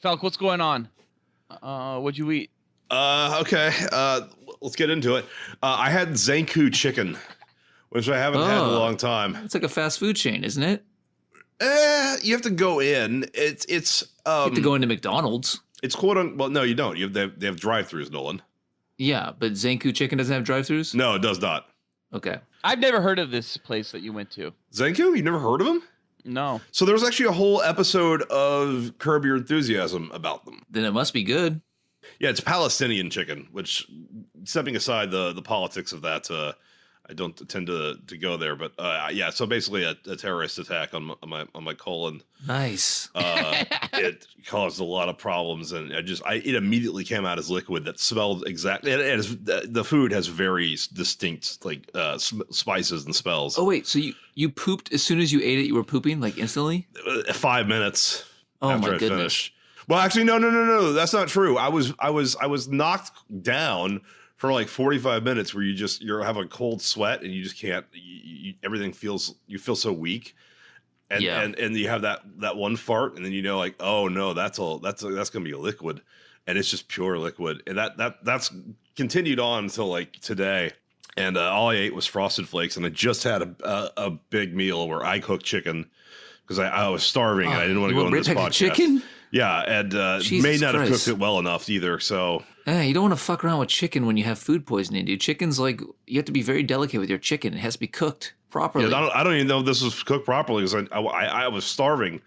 Falk, what's going on? What'd you eat? Okay. Let's get into it. I had Zanku chicken, which I haven't had in a long time. It's like a fast food chain, isn't it? You have to go in. It's You have to go into McDonald's. It's quote unquote. Well, no, you don't. They have drive-throughs, Nolan. Yeah, but Zanku chicken doesn't have drive-throughs? No, it does not. Okay. I've never heard of this place that you went to. Zanku? You never heard of them? No. So there was actually a whole episode of Curb Your Enthusiasm about them. Then it must be good. Yeah, it's Palestinian chicken, which, stepping aside the politics of that, I don't tend to go there. But yeah, so basically a terrorist attack on my colon. Nice. It caused a lot of problems, and it immediately came out as liquid that smelled exactly. The food has very distinct spices and smells. Oh wait, so you pooped as soon as you ate it? You were pooping like instantly? 5 minutes my after I goodness. finished. Well, actually, no. That's not true. I was knocked down for like 45 minutes where you're having a cold sweat and you just can't. Everything you feel so weak, and you have that one fart, and then like, oh no, that's gonna be a liquid, and it's just pure liquid, and that's continued on until like today. And all I ate was Frosted Flakes, and I just had a big meal where I cooked chicken because I was starving and I didn't want to go on this podcast. Chicken? Yeah, and may not have cooked it well enough either. So you don't want to fuck around with chicken when you have food poisoning, dude. Chicken's like, you have to be very delicate with your chicken. It has to be cooked properly. Yeah, I don't even know if this was cooked properly because I was starving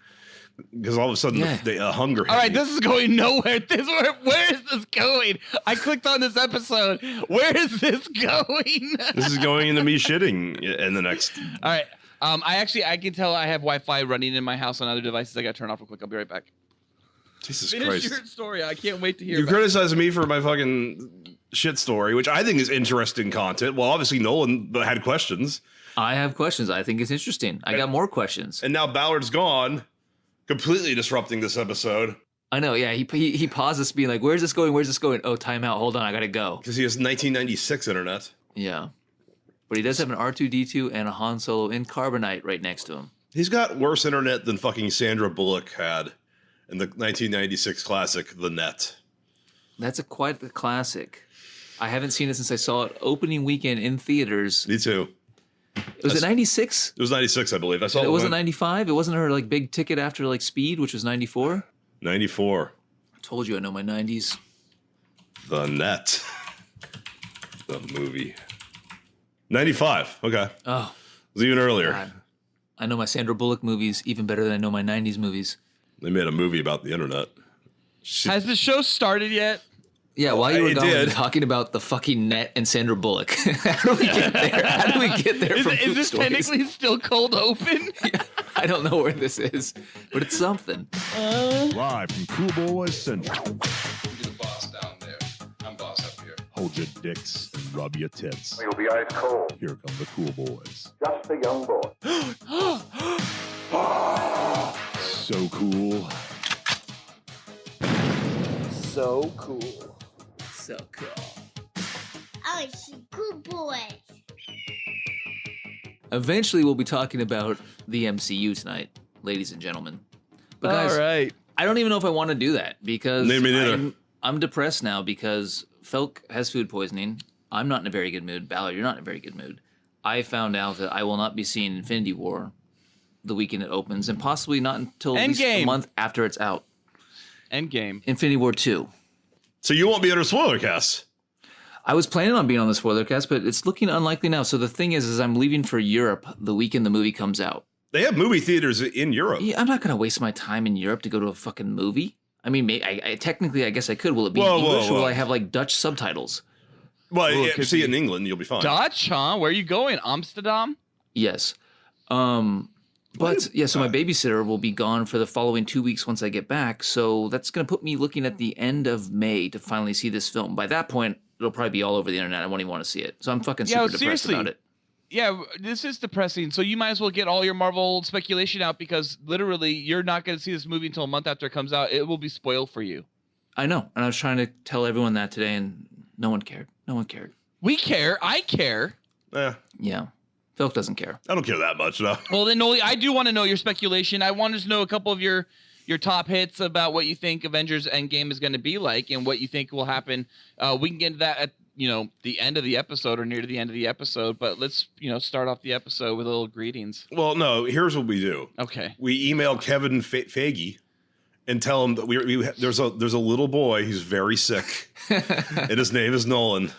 because all of a sudden the hunger hit All right, me. this is going nowhere. Where is this going? I clicked on this episode. Where is this going? This is going into me shitting in the next. All right. I can tell I have Wi-Fi running in my house on other devices. I got to turn off real quick. I'll be right back. Jesus Finish Christ. your story. I can't wait to hear You about it. criticize me for my fucking shit story, which I think is interesting content. Well, obviously Nolan had questions. I have questions. I think it's interesting. I got more questions. And now Ballard's gone, completely disrupting this episode. I know, yeah. He pauses being like, where's this going? Where's this going? Oh, time out. Hold on. I got to go. Because he has 1996 internet. Yeah. But he does have an R2-D2 and a Han Solo in carbonite right next to him. He's got worse internet than fucking Sandra Bullock had in the 1996 classic, The Net. That's quite the classic. I haven't seen it since I saw it opening weekend in theaters. Me too. Was it 96? It was 96, I believe. I saw It wasn't 95? It wasn't her like big ticket after like Speed, which was 94? 94. I told you I know my 90s. The Net. The movie. 95. Okay. Oh. It was even earlier. God. I know my Sandra Bullock movies even better than I know my 90s movies. They made a movie about the internet. Has the show started yet? Yeah, while you were gone, we were did. talking about the fucking Net and Sandra Bullock. How do we get there? How do we get there from Is Poop this Stories? technically still cold open? Yeah, I don't know where this is, but it's something. Live from Cool Boys Central. You're the boss down there. I'm boss up here. Hold your dicks and rub your tits. You'll be ice cold. Here come the Cool Boys. Just a young boy. So cool. So cool. So cool. Oh, it's a good boy. Eventually, we'll be talking about the MCU tonight, ladies and gentlemen. But guys, All right. I don't even know if I want to do that because Me neither. I'm depressed now because Felk has food poisoning. I'm not in a very good mood. Ballard, you're not in a very good mood. I found out that I will not be seeing Infinity War the weekend it opens, and possibly not until at least a Endgame. month after it's out. Endgame. Infinity War 2. So you won't be under spoiler cast. I was planning on being on the spoiler cast, but it's looking unlikely now. So the thing is I'm leaving for Europe the weekend the movie comes out. They have movie theaters in Europe. Yeah, I'm not going to waste my time in Europe to go to a fucking movie. I mean, I technically, I guess I could. Will it be English or will I have like Dutch subtitles? Well, Well, it yeah, could see it be. in England, you'll be fine. Dutch, huh? Where are you going? Amsterdam? Yes. But yeah, so my babysitter will be gone for the following 2 weeks once I get back. So that's going to put me looking at the end of May to finally see this film. By that point, it'll probably be all over the internet. I won't even want to see it. So I'm fucking super depressed seriously. about it. Yeah, this is depressing. So you might as well get all your Marvel speculation out because literally you're not going to see this movie until a month after it comes out. It will be spoiled for you. I know. And I was trying to tell everyone that today, and no one cared. No one cared. We care. I care. Yeah. Phil doesn't care. I don't care that much, no. Well, then, Noli, I do want to know your speculation. I wanted to know a couple of your your top hits about what you think Avengers Endgame is going to be like and what you think will happen. We can get into that at the end of the episode or near to the end of the episode. But let's start off the episode with a little greetings. Well, no. Here's what we do. Okay. We email Kevin Feige and tell him that there's a little boy who's very sick, and his name is Nolan,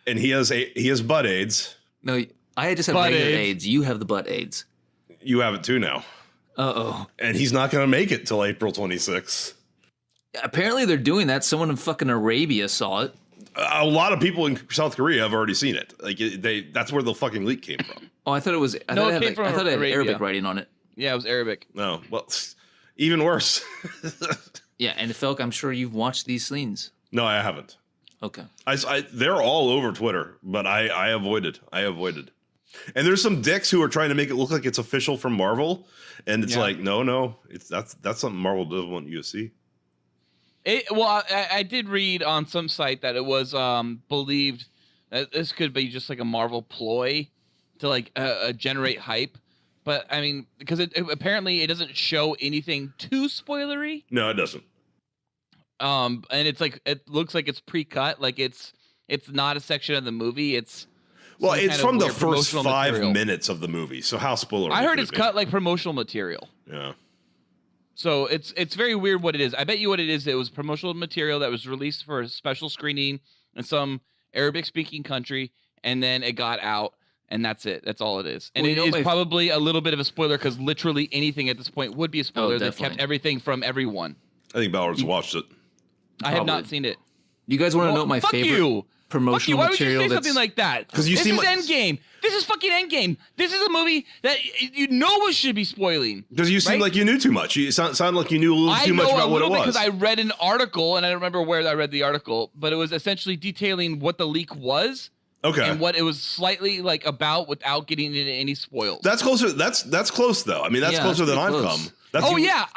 and he has butt AIDS. No, I just have Butt regular AIDS. AIDS. You have the butt AIDS. You have it too now. Uh-oh. And he's not going to make it till April 26th. Apparently they're doing that. Someone in fucking Arabia saw it. A lot of people in South Korea have already seen it. Like that's where the fucking leak came from. Oh, I thought it was. I No, thought it it came had, from I thought it had Arabia. Arabic writing on it. Yeah, it was Arabic. No, well, even worse. Yeah, and Felk, I'm sure you've watched these scenes. No, I haven't. Okay. They're all over Twitter, but I avoided. And there's some dicks who are trying to make it look like it's official from Marvel, and it's like, no, that's something Marvel doesn't want you to see. I did read on some site that it was believed that this could be just like a Marvel ploy to like generate hype, but I mean, because apparently it doesn't show anything too spoilery. No, it doesn't. And it's like it looks like it's pre-cut, like it's not a section of the movie. It's From the weird first promotional 5 material. minutes of the movie. So how spoiler? I heard it's cut like promotional material. Yeah. So it's very weird what it is. I bet you what it is. It was promotional material that was released for a special screening in some Arabic-speaking country, and then it got out, and that's it. That's all it is. And Well, it you know, is probably a little bit of a spoiler because literally anything at this point would be a spoiler. They've kept definitely. everything from everyone. I think Ballard's watched it. I have not Probably. seen it. You guys want to know my Fuck favorite you. Fuck you. promotional Why would you material? say something like that? 'Cause you this seem is like- Endgame. This is fucking Endgame. This is a movie that you know what should be spoiling. Because you seem Right? like you knew too much. You sound like you knew a little I too much know about a what it little bit was. because I read an article, and I don't remember where I read the article, but it was essentially detailing what the leak was Okay. and what it was slightly like about without getting into any spoils. That's closer. That's close though. I mean, that's Yeah, closer that's than I've pretty close. come. That's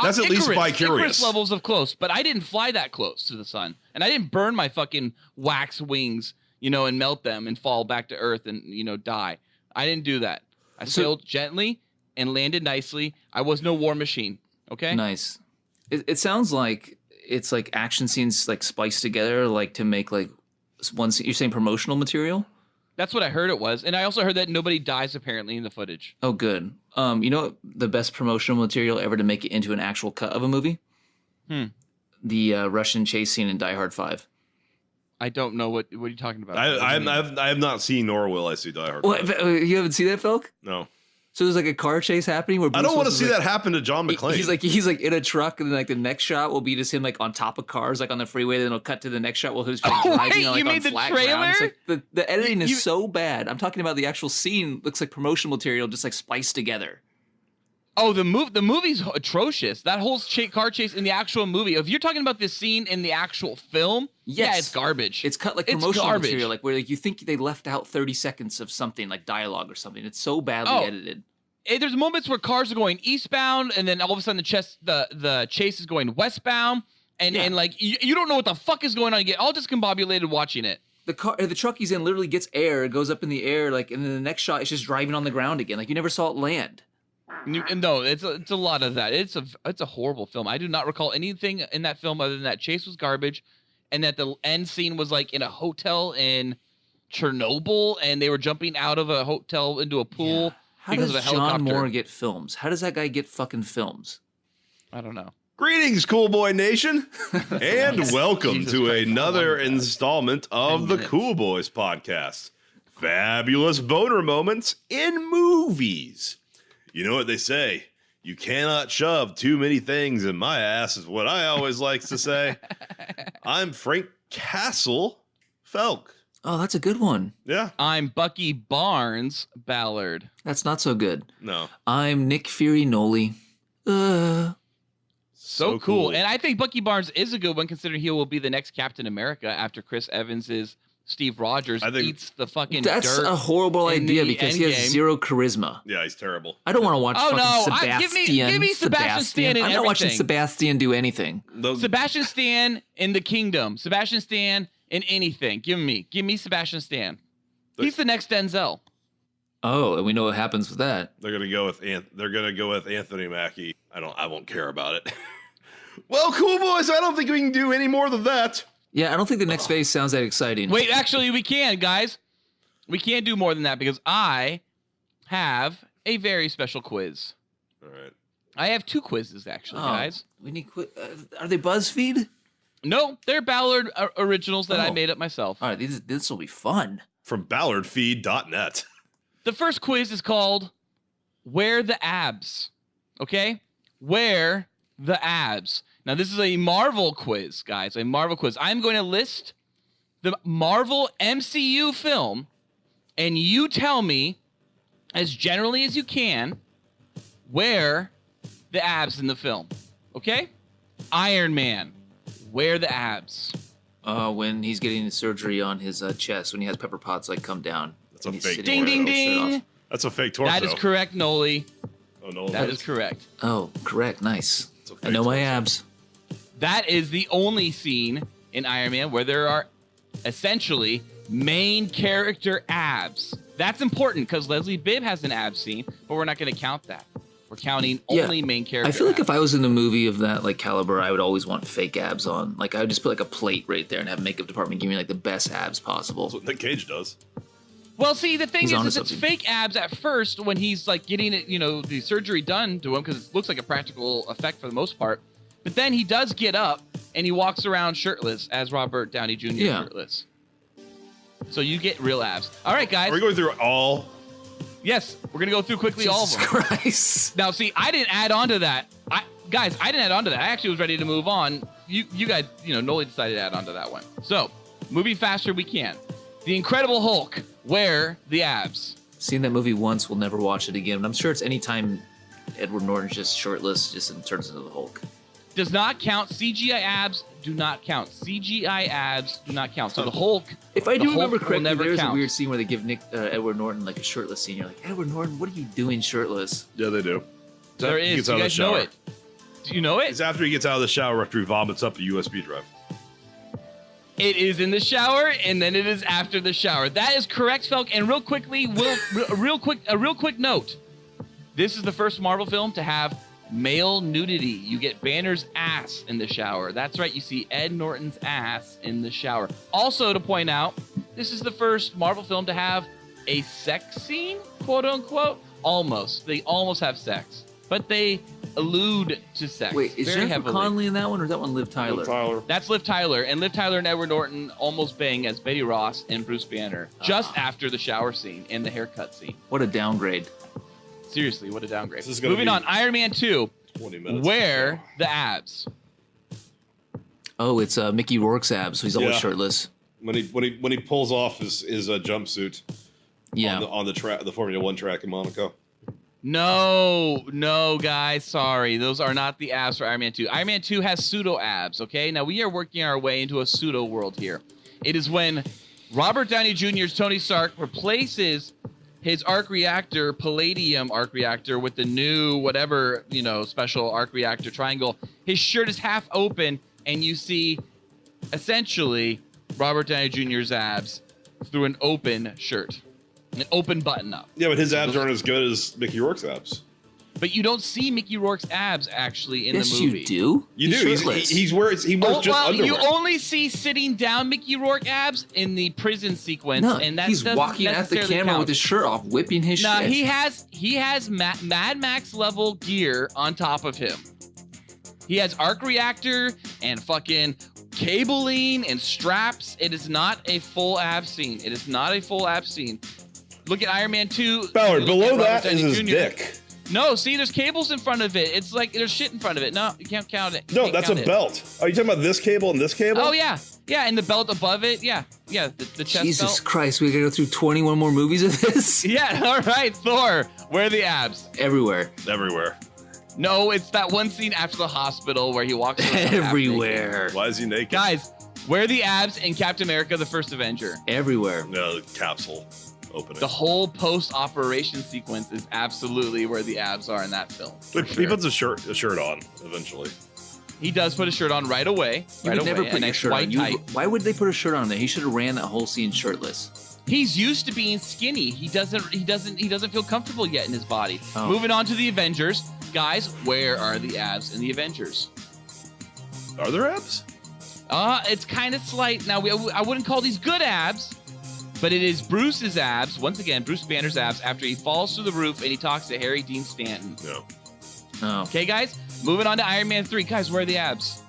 That's at least by curious. Icarus levels of close, but I didn't fly that close to the sun, and I didn't burn my fucking wax wings, and melt them and fall back to Earth and die. I didn't do that. I sailed gently and landed nicely. I was no war machine. Okay. Nice. It sounds like it's like action scenes like spliced together, like to make like one. You're saying promotional material? That's what I heard it was, and I also heard that nobody dies apparently in the footage. Oh, good. You know the best promotional material ever to make it into an actual cut of a movie? The Russian chase scene in Die Hard 5. I don't know what are you talking about. I have not seen nor will I see Die Hard. What? You haven't seen that, Felk? No. So there's like a car chase happening where I Bruce don't want to Willis see is, that happen to John McClane. He's like in a truck, and then like the next shot will be just him like on top of cars, like on the freeway. Then it'll cut to the next shot while he's like, Oh, driving wait, like, you on mean the flat ground. It's trailer? like the editing is You- so bad. I'm talking about the actual scene. Looks like promotional material, just like spliced together. Oh, the movie's atrocious. That whole car chase in the actual movie. If you're talking about this scene in the actual film, yeah, Yes. it's garbage. It's cut like It's promotional garbage. material, like where like you think they left out 30 seconds of something like dialogue or something. It's so badly Oh. edited. There's moments where cars are going eastbound, and then all of a sudden the chase is going westbound, and Yeah. and like you don't know what the fuck is going on. You get all discombobulated watching it. The truck he's in literally gets air, it goes up in the air, like, and then the next shot it's just driving on the ground again. Like you never saw it land. No, it's a lot of that. It's a horrible film. I do not recall anything in that film other than that chase was garbage, and that the end scene was like in a hotel in Chernobyl, and they were jumping out of a hotel into a pool How because does of a helicopter. John Moore get films? How does that guy get fucking films? I don't know. Greetings, Cool Boy Nation, and welcome Jesus to Christ, another how long is that? installment of 10 the minutes. Cool Boys podcast. Fabulous boner moments in movies. You know what they say? You cannot shove too many things in my ass, is what I always like to say. I'm Frank Castle Felk. Oh, that's a good one. Yeah, I'm Bucky Barnes Ballard. That's not so good. no. I'm Nick Fury Noli. So cool. And I think Bucky Barnes is a good one considering he will be the next Captain America after Chris Evans's Steve Rogers I think- eats the fucking That's dirt. a horrible in idea the because he has Endgame. zero charisma. Yeah, he's terrible. I don't want to watch Oh, fucking no. Sebastian. Give me Sebastian Stan in I'm not watching everything. Sebastian do anything. Sebastian Stan in the Kingdom. Sebastian Stan in anything. Give me Sebastian Stan. He's the next Denzel. Oh, and we know what happens with that. They're gonna go with Anthony Mackie. I won't care about it. Well, cool boys, I don't think we can do any more than that. Yeah, I don't think the next phase sounds that exciting. Wait, actually, we can, guys. We can't do more than that because I have a very special quiz. All right. I have 2 quizzes, actually, guys. We need are they BuzzFeed? No, they're Ballard originals that I Oh. made up myself. All right, this will be fun. From ballardfeed.net. The first quiz is called Where the Abs? Okay? Where the Abs? Now, this is a Marvel quiz, guys. A Marvel quiz. I'm going to list the Marvel MCU film, and you tell me, as generally as you can, where the abs in the film. Okay? Iron Man. Where the abs? When he's getting surgery on his chest, when he has pepper pots like come down. That's a and he's fake sitting Ding, with ding, his shirt ding. off. That's a fake torso. That is correct, Noli. Oh, no. That is correct. Oh, correct. Nice. It's a I fake know my torso. abs. That is the only scene in Iron Man where there are essentially main character abs. That's important because Leslie Bibb has an ab scene, but we're not going to count that. We're counting only main character I feel like abs. if I was in a movie of that like caliber, I would always want fake abs on. Like I would just put like a plate right there and have makeup department give me like the best abs possible. That's what Nick Cage does. Well, see, the thing He's is onto it's something. fake abs at first when he's like getting it, the surgery done to him because it looks like a practical effect for the most part. But then he does get up and he walks around shirtless as Robert Downey Jr. Yeah. shirtless. So you get real abs. All right, guys. Are we going through all? Yes, we're gonna go through quickly all of Jesus them. Christ. Now, see, I didn't add on to that. I didn't add on to that. I actually was ready to move on. You guys, Noli decided to add on to that one. So, moving faster we can. The Incredible Hulk. Where the abs? Seen that movie once, we'll never watch it again. But I'm sure it's anytime Edward Norton's just shirtless, just turns into the Hulk. Does not count. CGI abs do not count. CGI abs do not count. So the Hulk. If I the do Hulk remember will correctly, never there's a count. weird scene where they give Edward Norton like a shirtless scene. You're like, Edward Norton, what are you doing shirtless? Yeah, they do. There He is. gets You out of the guys know shower. it. Do you know it? It's after he gets out of the shower after he vomits up a USB drive. It is in the shower, and then it is after the shower. That is correct, Felk. And real quickly, a real quick note. This is the first Marvel film to have male nudity. You get Banner's ass in the shower. That's right. You see Ed Norton's ass in the shower. Also, to point out, this is the first Marvel film to have a sex scene, quote unquote. Almost. They almost have sex, but they allude to sex. Wait, is very Jennifer heavily. Connelly in that one, or is that one Liv Tyler? Tyler. That's Liv Tyler, and Liv Tyler and Edward Norton almost bang as Betty Ross and Bruce Banner just after the shower scene and the haircut scene. What a downgrade. Seriously, what a downgrade. This is gonna Moving be- on, Iron Man 2, 20 minutes. where the abs? Oh, it's Mickey Rourke's abs, so he's always Yeah. shirtless. When he pulls off his jumpsuit Yeah. on the Formula One track in Monaco. No, guys, sorry. Those are not the abs for Iron Man 2. Iron Man 2 has pseudo abs, okay? Now, we are working our way into a pseudo world here. It is when Robert Downey Jr.'s Tony Stark replaces his arc reactor, Palladium arc reactor, with the new whatever, special arc reactor triangle. His shirt is half open, and you see, essentially, Robert Downey Jr.'s abs through an open shirt. An open button up. Yeah, but his abs aren't as good as Mickey Rourke's abs. But you don't see Mickey Rourke's abs actually in Yes, the movie. you do. You He's do. shirtless. He wears just underwear. You only see sitting down Mickey Rourke abs in the prison sequence, No, and that he's doesn't walking at the necessarily camera count. with his shirt off, whipping his Nah, shit. he has Mad Max level gear on top of him. He has arc reactor and fucking cabling and straps. It is not a full ab scene. It is not a full ab scene. Look at Iron Man 2. Ballard, Look below at Robert that is Downey his Jr. dick. No, see, there's cables in front of it. It's like there's shit in front of it. No, you can't count it. You No, can't that's a count it. belt. Are you talking about this cable and this cable? Oh yeah, and the belt above it. Yeah, the chest Jesus belt. Christ, we gotta go through 21 more movies of this? Yeah, all right, Thor. Where are the abs? Everywhere. Everywhere. No, it's that one scene after the hospital where he walks around half naked. Everywhere. Why is he naked? Guys, where are the abs in Captain America: The First Avenger? Everywhere. No, the capsule opening. The whole post-operation sequence is absolutely where the abs are in that film. for He sure. puts a shirt on eventually. He does put a shirt on right away. You right would never away, put a your nice shirt white on. You- tight. Why would they put a shirt on there? He should have ran that whole scene shirtless. He's used to being skinny. He doesn't feel comfortable yet in his body. Oh. Moving on to the Avengers. Guys, where are the abs in the Avengers? Are there abs? It's kind of slight. Now, I wouldn't call these good abs, but it is Bruce's abs. Once again, Bruce Banner's abs after he falls through the roof and he talks to Harry Dean Stanton. No. Oh. Okay, guys? Moving on to Iron Man 3. Guys, where are the abs?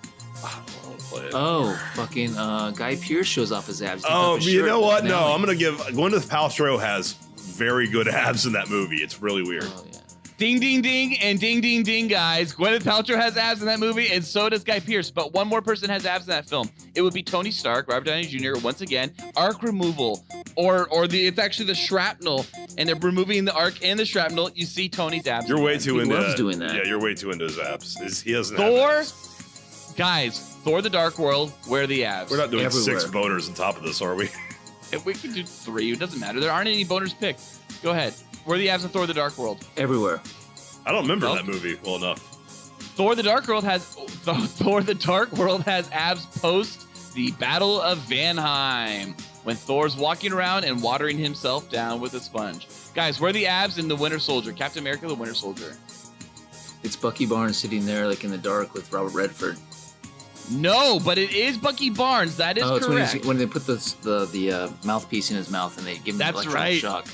Oh, fucking Guy Pearce shows off his abs. Oh, you know what? No, I'm going to give... Gwyneth Paltrow has very good abs in that movie. It's really weird. Oh, yeah. Ding, ding, ding, and ding, ding, ding, guys. Gwyneth Paltrow has abs in that movie, and so does Guy Pearce. But one more person has abs in that film. It would be Tony Stark, Robert Downey Jr. Once again, arc removal, it's actually the shrapnel, and they're removing the arc and the shrapnel. You see Tony's abs. You're way too He into loves doing that. Yeah, you're way too into his abs. He doesn't Thor, have abs. guys. Thor: The Dark World. Where are the abs? We're not doing Everywhere. 6 boners on top of this, are we? We can do 3. It doesn't matter. There aren't any boners picked. Go ahead. Where are the abs in Thor: The Dark World? Everywhere. I don't remember Nope. that movie well enough. Thor: The Dark World has abs post the Battle of Vanheim when Thor's walking around and watering himself down with a sponge. Guys, where are the abs in the Winter Soldier? Captain America: The Winter Soldier. It's Bucky Barnes sitting there like in the dark with Robert Redford. No, but it is Bucky Barnes. That is It's correct. when they put the mouthpiece in his mouth and they give him That's an electronic right. shock.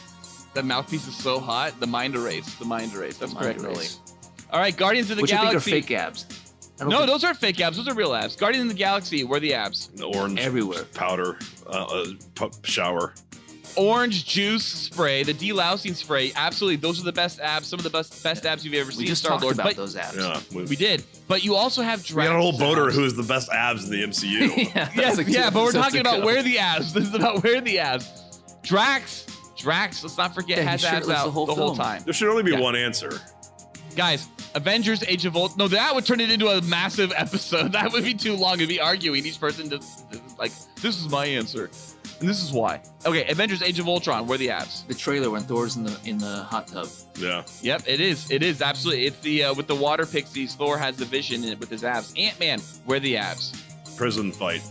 The mouthpiece is so hot. The mind erase. The mind erase. That's Mind correct, erase. Millie. All right, Guardians of the Which I think are Galaxy. fake abs. I don't No, think- those aren't fake abs. Those are real abs. Guardians of the Galaxy. Where are the abs? The orange Everywhere. powder shower. Orange juice spray, the delousing spray. Absolutely, those are the best abs. Some of the best abs you've ever We seen. just Star talked Lord. about But those abs. Yeah, we did. But you also have We Drax. had a whole boater abs. who is the best abs in the MCU. Yeah, Yes, that's like yeah, two but we're episodes talking about ago. where the abs. This is about where the abs. Drax. Let's not forget Yeah, has he's abs shirtless out the whole film. time. There should only be Yeah. one answer. Guys, Avengers: Age of Ultron. No, that would turn it into a massive episode. That would be too long. It'd be arguing. Each person just like, this is my answer, and this is why. Okay, Avengers: Age of Ultron. Where are the abs? The trailer when Thor's in the hot tub. Yeah. Yep, it is. It is absolutely. It's the with the water pixies. Thor has the vision in it with his abs. Ant-Man. Where are the abs? Prison fight.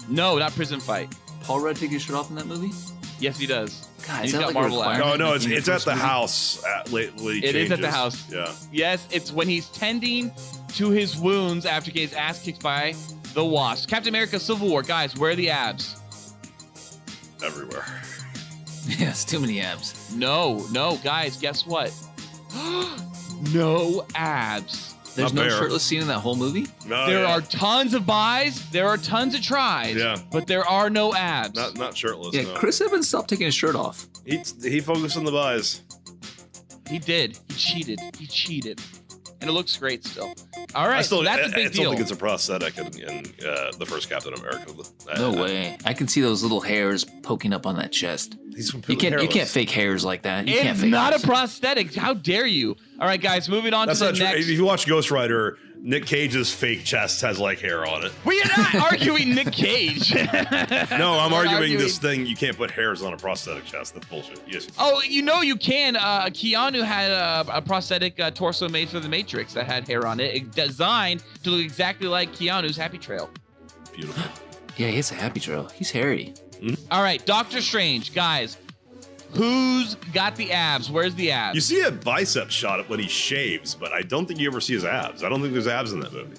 No, not prison fight. Paul Rudd take his shirt off in that movie? Yes, he does. God, He's is that got like Marvel a abs. requirement? No, it's in the it's at first the movie? house. It is at the house. Yeah. Yes, it's when he's tending to his wounds after getting his ass kicked by the Wasp. Captain America: Civil War. Guys, where are the abs? Everywhere. Yes, too many abs. No, guys, guess what? No abs. There's Not no fair. shirtless scene in that whole movie? No, There yeah. are tons of buys, there are tons of tries, Yeah. but there are no abs. Not shirtless. Yeah, no. Chris Evans stopped taking his shirt off. He focused on the buys. He did. He cheated. And it looks great still. All right, I still, so that's a I big still deal. think it's a prosthetic in the first Captain America. No way. I can see those little hairs poking up on that chest. He's You can't fake hairs like that. You can't It's fake not hairs. a prosthetic. How dare you? All right, guys, moving on That's to the not true. next. If you watch Ghost Rider, Nick Cage's fake chest has like hair on it. We are not arguing Nick Cage. No, I'm We're arguing this thing. You can't put hairs on a prosthetic chest. That's bullshit. Yes. Oh, you can. Keanu had a prosthetic torso made for The Matrix that had hair on it, designed to look exactly like Keanu's Happy Trail. Beautiful. Yeah, he has a happy trail. He's hairy. All right, Doctor Strange, guys. Who's got the abs? Where's the abs? You see a bicep shot when he shaves, but I don't think you ever see his abs. I don't think there's abs in that movie.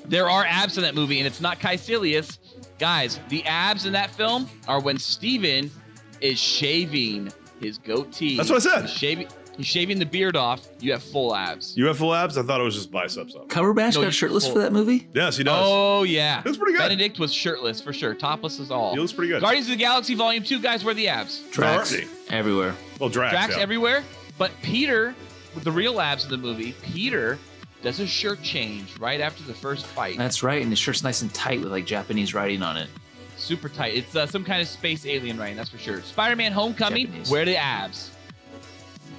There are abs in that movie, and it's not Caecilius. Guys, the abs in that film are when Steven is shaving his goatee. That's what I said. He's shaving the beard off. You have full abs. You have full abs? I thought it was just biceps up. Cumberbatch No, got he's shirtless full. for that movie? Yes, he does. Oh, yeah. That's pretty good. Benedict was shirtless, for sure. Topless is all. He looks pretty good. Guardians of the Galaxy Volume 2, guys, where are the abs? Drax. Already. Everywhere. Well, Drax. Drax yeah. everywhere. But Peter, with the real abs of the movie, Peter does a shirt change right after the first fight. That's right, and the shirt's nice and tight with like Japanese writing on it. Super tight. It's some kind of space alien writing, that's for sure. Spider-Man Homecoming, Japanese. where are the abs?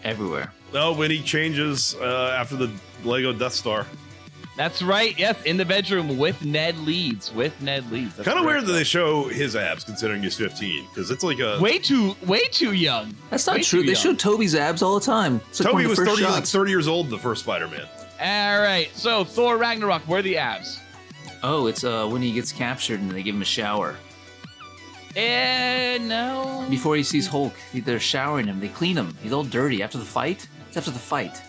Everywhere. No, when he changes after the Lego Death Star. That's right. Yes, in the bedroom with Ned Leeds. That's Kind of correct. weird that they show his abs considering he's 15, because it's like a. Way too young. That's not Way true. too They young. show Toby's abs all the time. It's like Toby one of was the first 30, like shots. 30 years old in the first Spider-Man. All right. So Thor Ragnarok, where are the abs? Oh, it's when he gets captured and they give him a shower. No. Before he sees Hulk, they're showering him. They clean him. He's all dirty. After the fight? It's after the fight.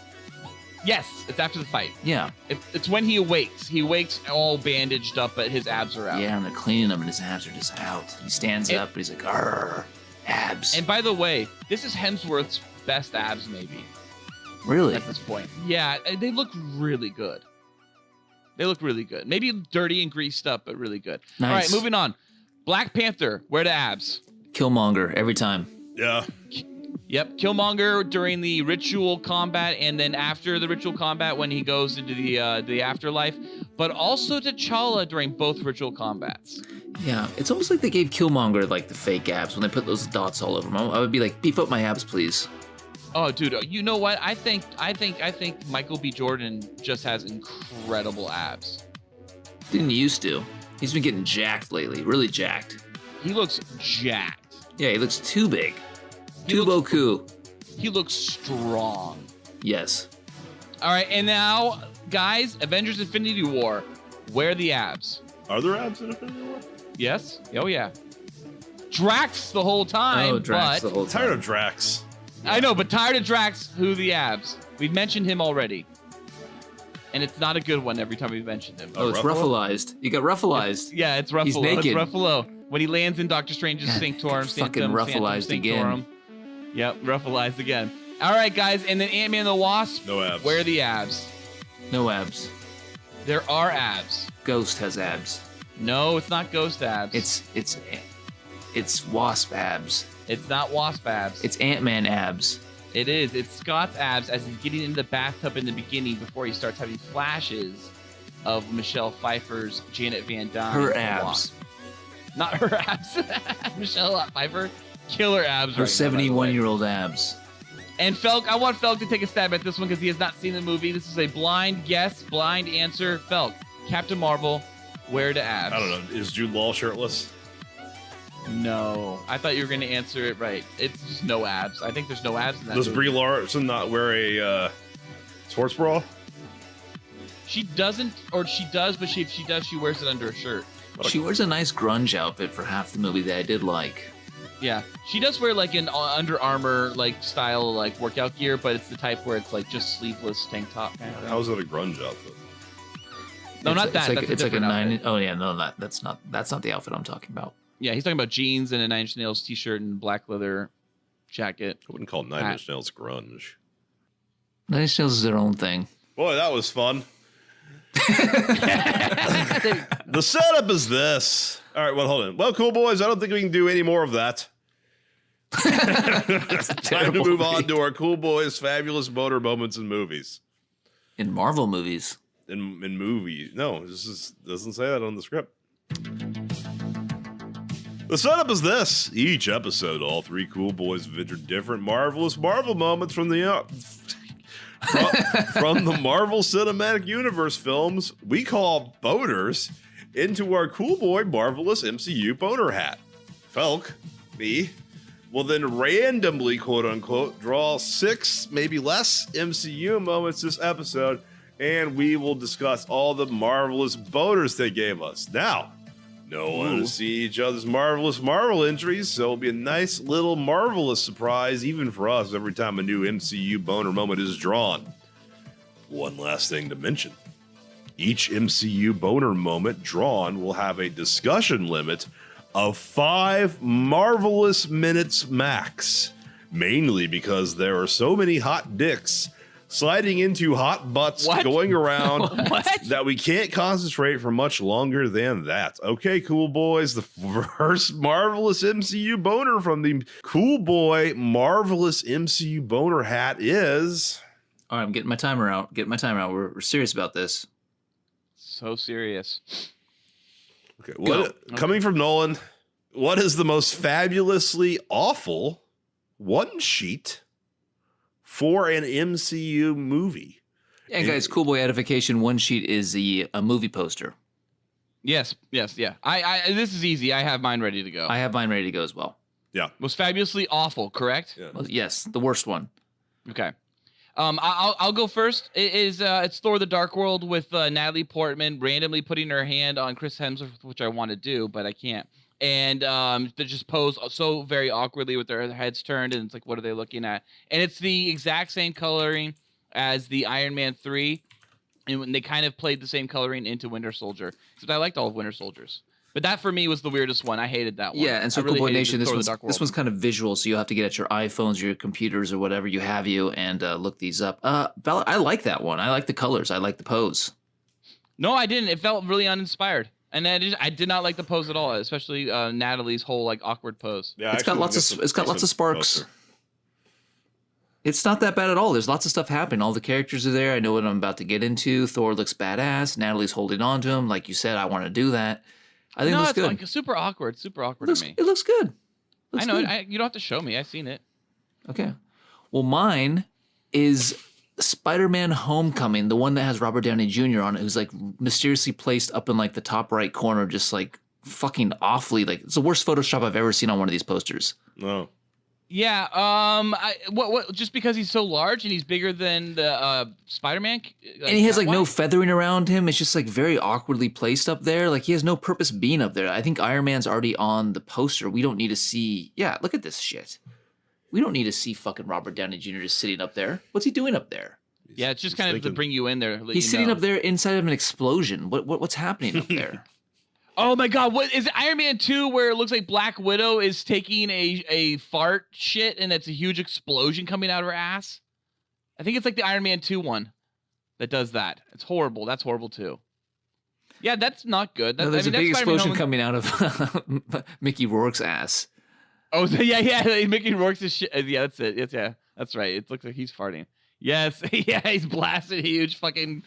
Yes, it's after the fight. Yeah. It's when he awakes. He awakes all bandaged up, but his abs are out. Yeah, and they're cleaning him, and his abs are just out. He stands up, and he's like, "Arr, abs." And by the way, this is Hemsworth's best abs, maybe. Really? At this point. Yeah, they look really good. They look really good. Maybe dirty and greased up, but really good. Nice. All right, moving on. Black Panther, where the abs? Killmonger every time. Yeah. Yep, Killmonger during the ritual combat, and then after the ritual combat when he goes into the afterlife, but also T'Challa during both ritual combats. Yeah, it's almost like they gave Killmonger like the fake abs when they put those dots all over him. I would be like, beef up my abs, please. Oh, dude, you know what? I think Michael B. Jordan just has incredible abs. Didn't used to. He's been getting jacked lately, really jacked. He looks jacked. Yeah, he looks too big. Too boku. He looks strong. Yes. All right, and now, guys, Avengers Infinity War. Where are the abs? Are there abs in Infinity War? Yes? Oh, yeah. Drax the whole time. Oh, Drax but the whole time. Tired of Drax. I know, but tired of Drax, who the abs? We've mentioned him already. And it's not a good one every time we've mentioned him. Oh, it's Ruffalized. You got Ruffalized. Yeah, it's Ruffalo. He's naked. It's Ruffalo. When he lands in Doctor Strange's God, Sanctorum. fucking Ruffalized again. Yep, Ruffalized again. All right, guys, and then Ant-Man and the Wasp. No abs. Where are the abs? No abs. There are abs. Ghost has abs. No, it's not Ghost abs. It's Wasp abs. It's not Wasp abs. It's Ant-Man abs. It is. It's Scott's abs as he's getting into the bathtub in the beginning before he starts having flashes of Michelle Pfeiffer's Janet Van Dyne. Her abs. Not her abs. Michelle Pfeiffer. Killer abs. Her right now, by the way. 71-year-old abs. And Felk, I want Felk to take a stab at this one because he has not seen the movie. This is a blind guess, blind answer. Felk, Captain Marvel, where the abs? I don't know. Is Jude Law shirtless? No. I thought you were going to answer it right. It's just no abs. I think there's no abs in that Does movie. Brie Larson not wear a sports bra? She doesn't, or she does, but if she does, she wears it under a shirt. She wears a nice grunge outfit for half the movie that I did like. Yeah, she does wear like an Under Armour like style like workout gear, but it's the type where it's like just sleeveless tank top kind of thing. How is it a grunge outfit? No, not that. It's like a outfit. 9. Oh yeah, no, that's not the outfit I'm talking about. Yeah, he's talking about jeans and a Nine Inch Nails t-shirt and black leather jacket. I wouldn't call Nine Inch Nails grunge. Nine Inch Nails is their own thing. Boy, that was fun. The setup is this. All right, well, hold on. Well, cool boys, I don't think we can do any more of that. Time to move on to our cool boys' fabulous motor moments in movies. In Marvel movies. In movies. No, doesn't say that on the script. The setup is this. Each episode, all three cool boys feature different marvelous Marvel moments from the from the Marvel Cinematic Universe films we call boners into our cool boy marvelous MCU boner hat. Felk, me, will then randomly, quote unquote, draw 6, maybe less MCU moments this episode, and we will discuss all the marvelous boners they gave us. Now, no one has seen each other's marvelous Marvel entries, so it'll be a nice little marvelous surprise, even for us, every time a new MCU boner moment is drawn. One last thing to mention. Each MCU boner moment drawn will have a discussion limit of 5 marvelous minutes max, mainly because there are so many hot dicks sliding into hot butts going around that we can't concentrate for much longer than that. Okay, cool boys, the first marvelous MCU boner from the Cool Boy Marvelous MCU Boner hat is... All right, I'm getting my timer out. We're serious about this. So serious. Okay, coming from Nolan, what is the most fabulously awful one sheet for an MCU movie? And guys, Cool Boy Edification one sheet is a movie poster. Yes, yeah. I this is easy. I have mine ready to go. I have mine ready to go as well. Yeah. Most fabulously awful, correct? Yeah. Well, yes, the worst one. Okay. I'll go first. It's Thor: The Dark World with Natalie Portman randomly putting her hand on Chris Hemsworth, which I want to do, but I can't. And they just pose so very awkwardly with their heads turned, and it's like, what are they looking at? And it's the exact same coloring as the Iron Man 3, and when they kind of played the same coloring into Winter Soldier. Except I liked all of Winter Soldiers. But that for me was the weirdest one. I hated that one. Yeah, and so I really Cool Boy hated Nation, Thor: The this Dark one's World. kind of visual, so you'll have to get at your iPhones, your computers, or whatever you have and look these up. Bella, I like that one. I like the colors. I like the pose. No, I didn't. It felt really uninspired. And I did not like the pose at all, especially Natalie's whole like awkward pose. Yeah, It's got lots of sparks. Poster. It's not that bad at all. There's lots of stuff happening. All the characters are there. I know what I'm about to get into. Thor looks badass. Natalie's holding on to him. Like you said, I want to do that. I think it looks it's good. like super awkward to me. It looks good. I know. Good. You don't have to show me. I've seen it. Okay. Well, mine is Spider-Man Homecoming, the one that has Robert Downey Jr. on it, who's like mysteriously placed up in like the top right corner, just like fucking awfully. Like it's the worst Photoshop I've ever seen on one of these posters. No. Yeah. What? Just because he's so large and he's bigger than the Spider-Man, And he has like no why? feathering around him. It's just like very awkwardly placed up there. Like he has no purpose being up there. I think Iron Man's already on the poster. We don't need to see. Yeah, look at this shit. We don't need to see fucking Robert Downey Jr. just sitting up there. What's he doing up there? Yeah, it's just kind of to bring you in there. He's sitting up there inside of an explosion. What's happening up there? Oh my God! What is it? Iron Man 2, where it looks like Black Widow is taking a fart shit, and it's a huge explosion coming out of her ass. I think it's like the Iron Man 2 one that does that. It's horrible. That's horrible too. Yeah, that's not good. No, there's a big that's explosion Spider-Man coming out of Mickey Rourke's ass. Oh, yeah. Mickey Rourke's is shit. Yeah, that's it. Yeah, that's right. It looks like he's farting. Yes, yeah, he's blasted huge fucking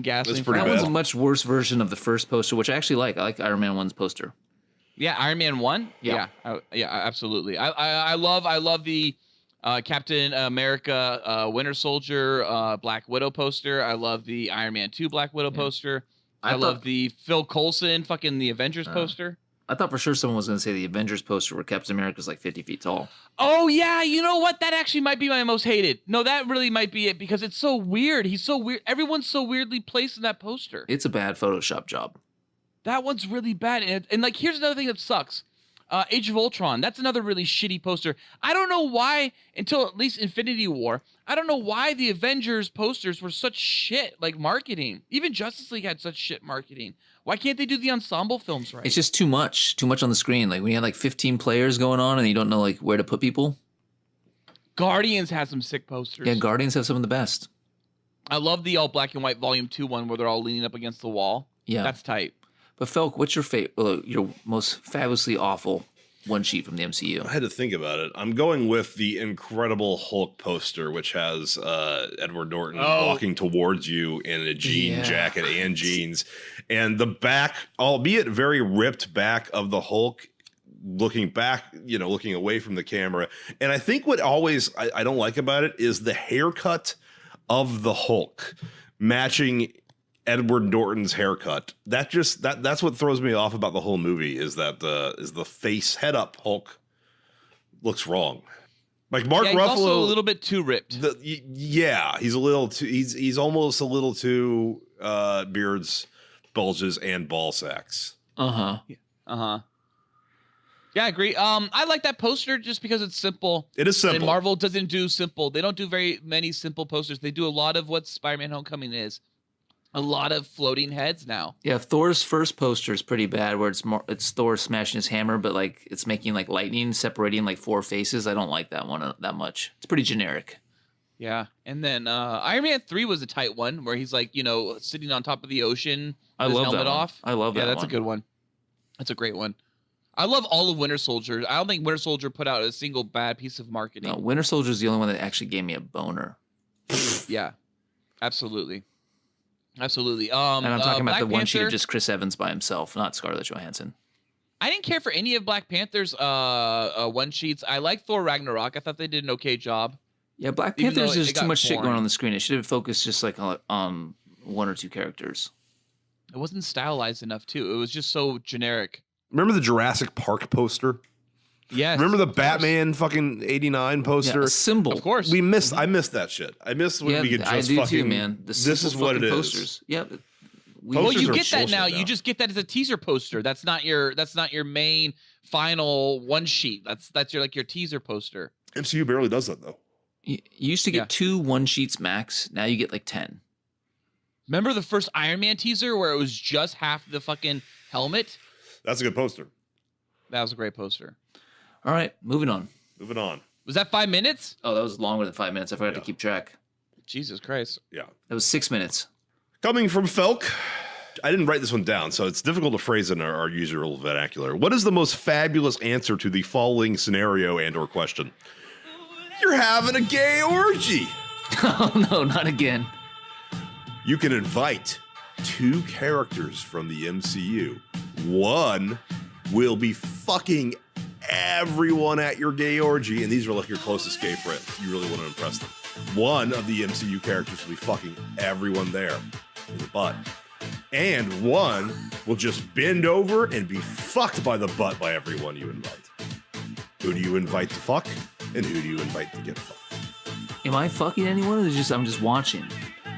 gas. That's pretty That bad. one's a much worse version of the first poster, which I actually like. I like Iron Man 1's poster. Yeah, Iron Man 1? Yeah. Yeah, absolutely. I love the Captain America Winter Soldier Black Widow poster. I love the Iron Man 2 Black Widow poster. I love the Phil Coulson fucking the Avengers poster. I thought for sure someone was going to say the Avengers poster where Captain America's like 50 feet tall. Oh, yeah. You know what? That actually might be my most hated. No, that really might be it because it's so weird. He's so weird. Everyone's so weirdly placed in that poster. It's a bad Photoshop job. That one's really bad. And like, here's another thing that sucks. Age of Ultron. That's another really shitty poster. I don't know why, until at least Infinity War, I don't know why the Avengers posters were such shit, like marketing. Even Justice League had such shit marketing. Why can't they do the ensemble films right? It's just too much on the screen. Like when you have like 15 players going on and you don't know like where to put people. Guardians has some sick posters. Yeah, Guardians have some of the best. I love the all black and white Volume 2 one where they're all leaning up against the wall. Yeah. That's tight. But Felk, what's your most fabulously awful one sheet from the MCU? I had to think about it. I'm going with the Incredible Hulk poster, which has Edward Norton walking towards you in a jean jacket and jeans. And the back, albeit very ripped back of the Hulk, looking back, looking away from the camera. And I think what always I don't like about it is the haircut of the Hulk matching Edward Norton's haircut. That's what throws me off about the whole movie is the face head up Hulk looks wrong. Like Mark He's Ruffalo, also a little bit too ripped. He's a little too. He's almost a little too beards, bulges, and ball sacks. Uh-huh. Yeah, I agree. I like that poster just because it's simple. It is simple. And Marvel doesn't do simple. They don't do very many simple posters. They do a lot of what Spider-Man Homecoming is. A lot of floating heads now. Yeah, Thor's first poster is pretty bad where it's Thor smashing his hammer, but like it's making like lightning separating like four faces. I don't like that one that much. It's pretty generic. Yeah. And then Iron Man 3 was a tight one where he's like, sitting on top of the ocean with his helmet off. I love that one. Yeah, that's a good one. That's a great one. I love all of Winter Soldier. I don't think Winter Soldier put out a single bad piece of marketing. No, Winter Soldier is the only one that actually gave me a boner. Yeah. Absolutely. And I'm talking about Black the one sheet Panther, of just Chris Evans by himself, not Scarlett Johansson. I didn't care for any of Black Panther's one sheets. I like Thor Ragnarok. I thought they did an okay job. Yeah, Black Even Panther's though just it too got much shit boring. going on the screen. It should have focused just like on one or two characters. It wasn't stylized enough too. It was just so generic. Remember the Jurassic Park poster? Yes. Remember the of course. Batman fucking '89 poster? Yeah, a symbol. Of course. I missed that shit. I missed when we could just I do fucking. too, man. The This is simple what it fucking is. posters. Yeah. Well, Posters you are get that bullshit now. now. You just get that as a teaser poster. That's not your main final one sheet. That's your teaser poster. MCU barely does that though. You used to get Yeah. 2 one-sheets max. Now you get like 10. Remember the first Iron Man teaser where it was just half the fucking helmet? That's a good poster. That was a great poster. All right, moving on. Moving on. Was that 5 minutes? Oh, that was longer than 5 minutes. I forgot to keep track. Jesus Christ. Yeah. That was 6 minutes. Coming from Felk, I didn't write this one down, so it's difficult to phrase in our usual vernacular. What is the most fabulous answer to the following scenario and/or question? You're having a gay orgy. Oh, no, not again. You can invite 2 characters from the MCU. One will be fucking everyone at your gay orgy, and these are like your closest gay friends. You really want to impress them. One of the MCU characters will be fucking everyone there in the butt. And one will just bend over and be fucked by the butt by everyone you invite. Who do you invite to fuck, and who do you invite to get fucked? Am I fucking anyone, or is it just I'm just watching?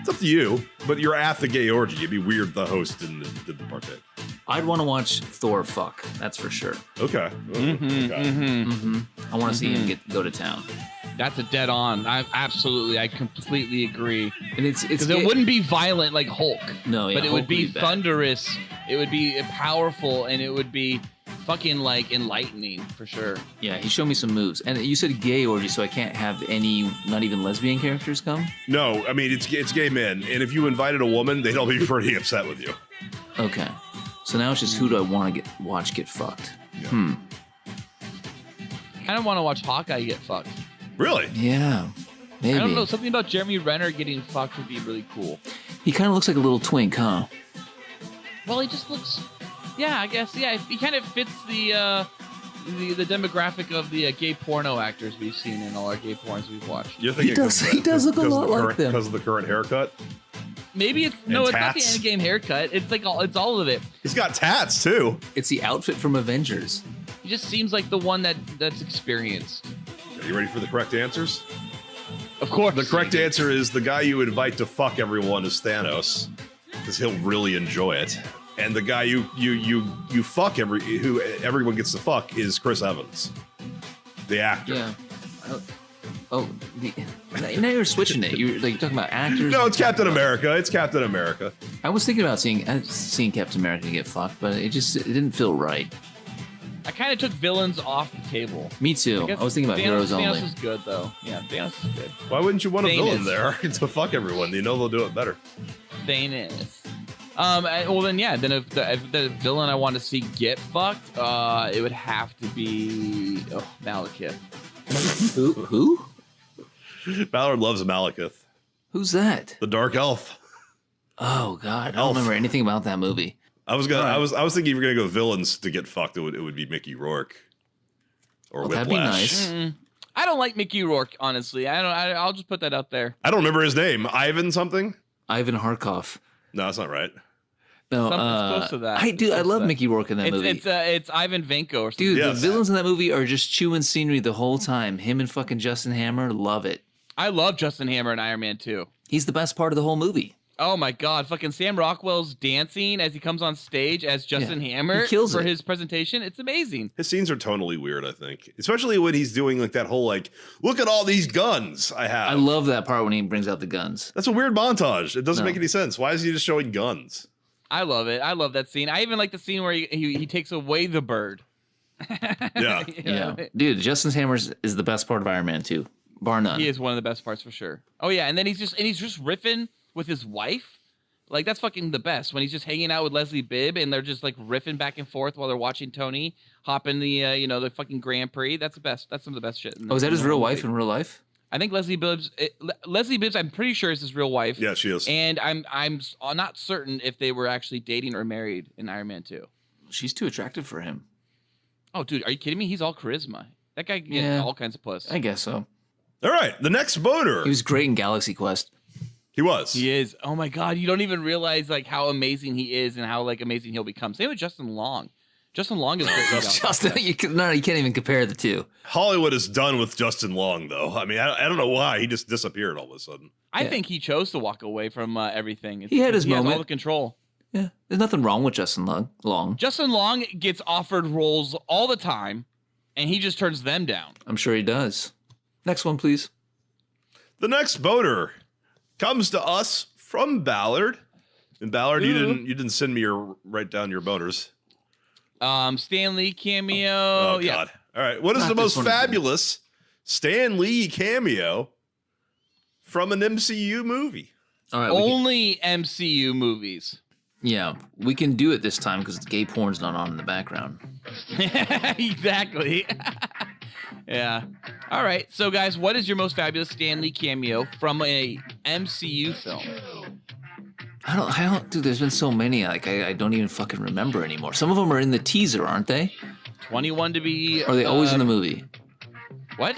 It's up to you, but you're at the gay orgy. It'd be weird the host didn't partake. I'd want to watch Thor fuck. That's for sure. Okay. I want to see him go to town. That's a dead on. I completely agree. And it's Because it wouldn't be violent like Hulk. No, yeah, but it Hulk would be bad. thunderous. It would be powerful, and it would be fucking like enlightening for sure. Yeah, he showed me some moves. And you said gay orgy, so I can't have any, not even lesbian characters come? No, I mean, it's gay men. And if you invited a woman, they'd all be pretty upset with you. Okay. So now it's just who do I want to watch get fucked? I kind of want to watch Hawkeye get fucked. Really? Yeah, maybe. I don't know. Something about Jeremy Renner getting fucked would be really cool. He kind of looks like a little twink, huh? Well, he just looks. Yeah, I guess. Yeah, he kind of fits the demographic of the gay porno actors we've seen in all our gay porns we've watched. You're thinking He does look a lot like them. Because of the current haircut? Maybe it's no, it's not the tats. Endgame haircut. It's like it's all of it. He's got tats, too. It's the outfit from Avengers. He just seems like the one that's experienced. Are you ready for the correct answers? Of course. The correct answer is the guy you invite to fuck everyone is Thanos, because he'll really enjoy it. And the guy you fuck who everyone gets to fuck is Chris Evans, the actor. Yeah. Now you're switching it. You're like talking about actors. No, it's Captain America. It's Captain America. I was thinking about seeing Captain America get fucked, but it didn't feel right. I kind of took villains off the table. Me too. I was thinking about heroes Thanos only. is good though. Yeah, Thanos is good. Why wouldn't you want a Thanos. villain there to fuck everyone? You know they'll do it better. Thanos. Well then, yeah. Then if the villain I want to see get fucked, it would have to be Malekith. Who? Ballard loves Malekith, Who's that? the Dark Elf. Oh God, I don't Elf. remember anything about that movie. I was thinking if you're gonna go villains to get fucked, it would be Mickey Rourke or Well, that'd be Whiplash. nice. I don't like Mickey Rourke, honestly. I'll just put that out there. I don't remember his name. Ivan something? Ivan Harkov. No, that's not right. No, Something's close to that. I do. I Close love to that. Mickey Rourke in that movie. It's Ivan Vanko or something. Dude, Yes. the villains in that movie are just chewing scenery the whole time. Him and fucking Justin Hammer, love it. I love Justin Hammer and Iron Man 2. He's the best part of the whole movie. Oh my god, fucking Sam Rockwell's dancing as he comes on stage as Justin Hammer he kills for it. his presentation. It's amazing. His scenes are tonally weird, I think. Especially when he's doing like that whole like, look at all these guns I have. I love that part when he brings out the guns. That's a weird montage. It doesn't No. make any sense. Why is he just showing guns? I love it. I love that scene. I even like the scene where he takes away the bird. Yeah. Yeah. Dude, Justin Hammer is the best part of Iron Man 2. Bar none. He is one of the best parts for sure. Oh yeah, and then he's just riffing with his wife. Like that's fucking the best when he's just hanging out with Leslie Bibb and they're just like riffing back and forth while they're watching Tony hop in the the fucking Grand Prix. That's the best. That's some of the best shit. Oh, is that his real wife in real life? I think Leslie Bibbs. I'm pretty sure is his real wife. Yeah, she is. And I'm not certain if they were actually dating or married in Iron Man 2. She's too attractive for him. Oh, dude, are you kidding me? He's all charisma. That guy gets Yeah. all kinds of puss. I guess so. All right, the next boner. He was great in Galaxy Quest. He was. He is. Oh my god, you don't even realize like how amazing he is and how like amazing he'll become. Same with Justin Long. Justin Long is great. in Galaxy Justin, Quest. you can't even compare the two. Hollywood is done with Justin Long, though. I mean, I don't know why. He just disappeared all of a sudden. I Yeah. think he chose to walk away from everything. It's He had because his has all moment. the control. Yeah, there's nothing wrong with Justin Long. Justin Long gets offered roles all the time, and he just turns them down. I'm sure he does. Next one, please. The next boner comes to us from Ballard. And Ballard, you didn't send me or write down your boners. Stan Lee cameo. Oh yeah. God! All right, what is Not the this most one. fabulous Stan Lee cameo from an MCU movie? All right. Only MCU movies. We can do it this time because gay porn's not on in the background. Exactly. Yeah. All right. So, guys, what is your most fabulous Stan Lee cameo from a MCU film? I don't, dude. There's been so many. Like I don't even fucking remember anymore. Some of them are in the teaser, aren't they? 21 to be. Or are they always in the movie? What?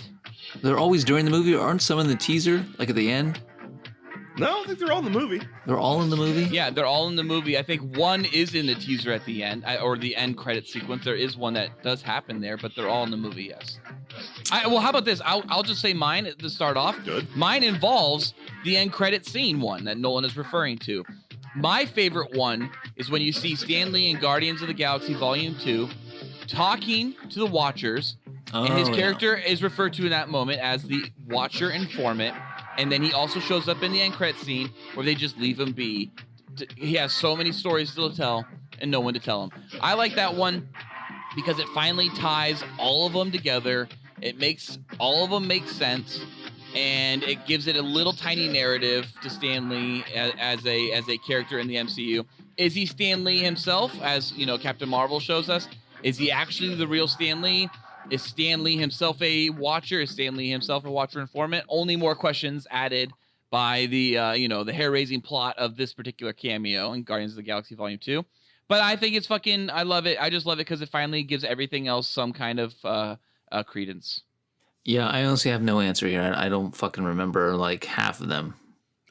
They're always during the movie, or aren't some in the teaser, like at the end? No, I think they're all in the movie. They're all in the movie. Yeah, they're all in the movie. I think one is in the teaser at the end, or the end credit sequence. There is one that does happen there, but they're all in the movie. Yes. Well, how about this? I'll just say mine to start off. Good. Mine involves the end credit scene one that Nolan is referring to. My favorite one is when you see Stan Lee in Guardians of the Galaxy Volume 2 talking to the Watchers, and his character is referred to in that moment as the Watcher Informant, and then he also shows up in the end credit scene where they just leave him be. He has so many stories still to tell and no one to tell him. I like that one because it finally ties all of them together. It makes all of them make sense, and it gives it a little tiny narrative to Stan Lee as a character in the MCU. Is he Stan Lee himself, as you know, Captain Marvel shows us? Is he actually the real Stan Lee? Is Stan Lee himself a Watcher? Is Stan Lee himself a Watcher Informant? Only more questions added by the the hair-raising plot of this particular cameo in Guardians of the Galaxy Volume 2. But I think it's fucking. I love it. I just love it because it finally gives everything else some kind of credence. Yeah, I honestly have no answer here. I don't fucking remember like half of them.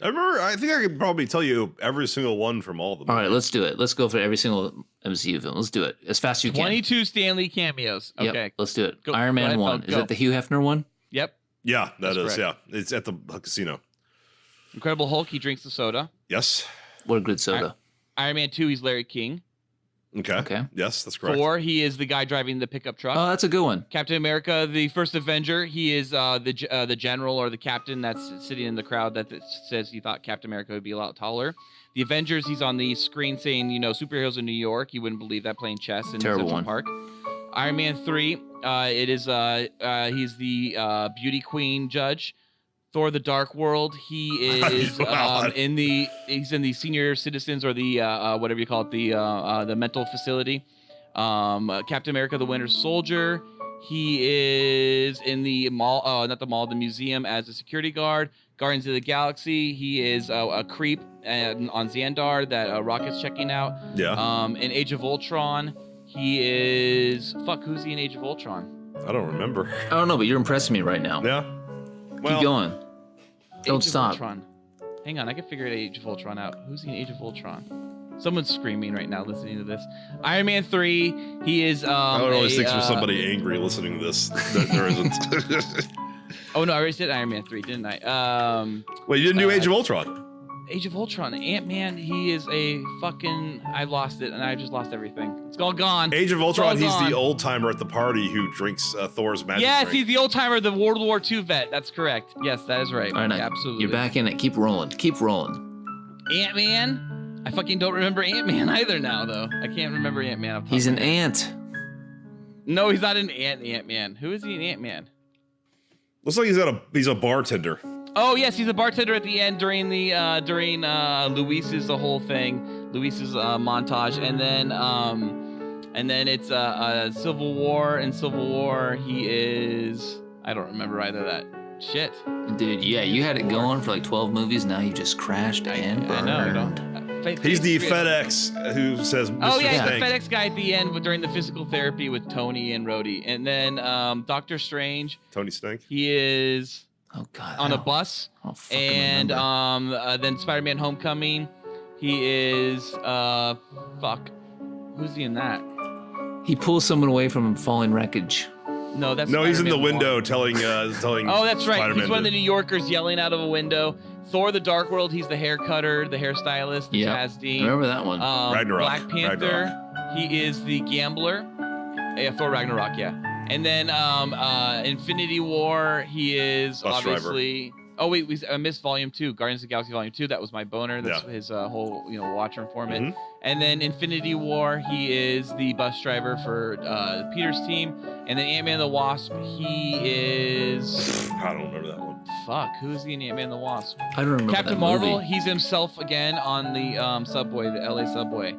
I think I could probably tell you every single one from all of them. All right, let's do it. Let's go for every single MCU film. Let's do it as fast as you can. 22 Stan Lee cameos. Yep, Okay. let's do it. Go- Iron go Man ahead, 1. Phil, Is go. that the Hugh Hefner one? Yep. Yeah, that That's is. correct. Yeah, it's at the casino. Incredible Hulk, he drinks the soda. Yes. What a good soda. Iron Man 2, he's Larry King. Okay. Okay. Yes, that's correct. Thor, he is the guy driving the pickup truck. Oh, that's a good one. Captain America, the first Avenger, he is the general or the captain that's sitting in the crowd that says he thought Captain America would be a lot taller. The Avengers, he's on the screen saying, superheroes in New York. You wouldn't believe that, playing chess in Terrible Central one. Park. Iron Man 3, he's the beauty queen judge. Thor: The Dark World, he is in the senior citizens or the whatever you call it, the mental facility. Captain America: The Winter Soldier, he is in the mall, not the mall, the museum as a security guard. Guardians of the Galaxy, he is a creep on Xandar that Rocket's checking out. Yeah. In Age of Ultron, he is who's he in Age of Ultron? I don't remember. I don't know, but you're impressing me right now. Yeah. Well, Keep going. Don't Age of stop. Ultron. Hang on, I can figure Age of Ultron out. Who's in Age of Ultron? Someone's screaming right now listening to this. Iron Man 3, he is I don't always think for somebody angry listening to this that there isn't. Oh no, I already said Iron Man 3, didn't I? Wait, you didn't do Age of Ultron? Age of Ultron. Ant-Man, he is a fucking... I lost it, and I just lost everything. It's all gone. Age of Ultron, It's all he's gone. the old timer at the party who drinks Thor's magic Yes, drink. he's the old-timer, the World War II vet. That's correct. Yes, that is right. All right, now, Absolutely. you're back in it. Keep rolling. Keep rolling. Ant-Man? I fucking don't remember Ant-Man either now, though. I can't remember Ant-Man. off the top He's of an my head. ant. No, he's not an Ant-Man. Who is he in Ant-Man? Looks like he's a bartender. Oh yes, he's a bartender at the end during Luis's the whole thing, Luis's montage, and then it's Civil War. In Civil War, he is, I don't remember either of that. Shit. Dude, yeah, you had it going for like 12 movies. Now you just crashed and burned. I know. I don't. He's the FedEx who says Mr. Oh yeah, Stank. the FedEx guy at the end during the physical therapy with Tony and Rhodey, and then Doctor Strange. Tony Stank. He is Oh god. on a bus. I don't fucking And remember. then Spider-Man: Homecoming, he is who's he in that? He pulls someone away from falling wreckage. No, that's No, he's in the Spider-Man window 1. telling. Oh, that's right. Spider-Man He's one of the to- New Yorkers yelling out of a window. Thor: The Dark World, he's the hair cutter, the hairstylist, the Yeah, Chaz I Dean. remember that one. Ragnarok. Black Panther, he is the gambler. Yeah, Thor Ragnarok, yeah. And then Infinity War, he is Bus driver. obviously. Oh wait, I missed Volume 2, Guardians of the Galaxy Volume 2. That was my boner. That's his whole watcher informant. And then Infinity War, he is the bus driver for Peter's team. And then Ant-Man and the Wasp, he is. I don't remember that one. Fuck, who is he in Ant-Man and the Wasp? I don't remember Captain that Marvel. movie. He's himself again on the subway, the LA subway.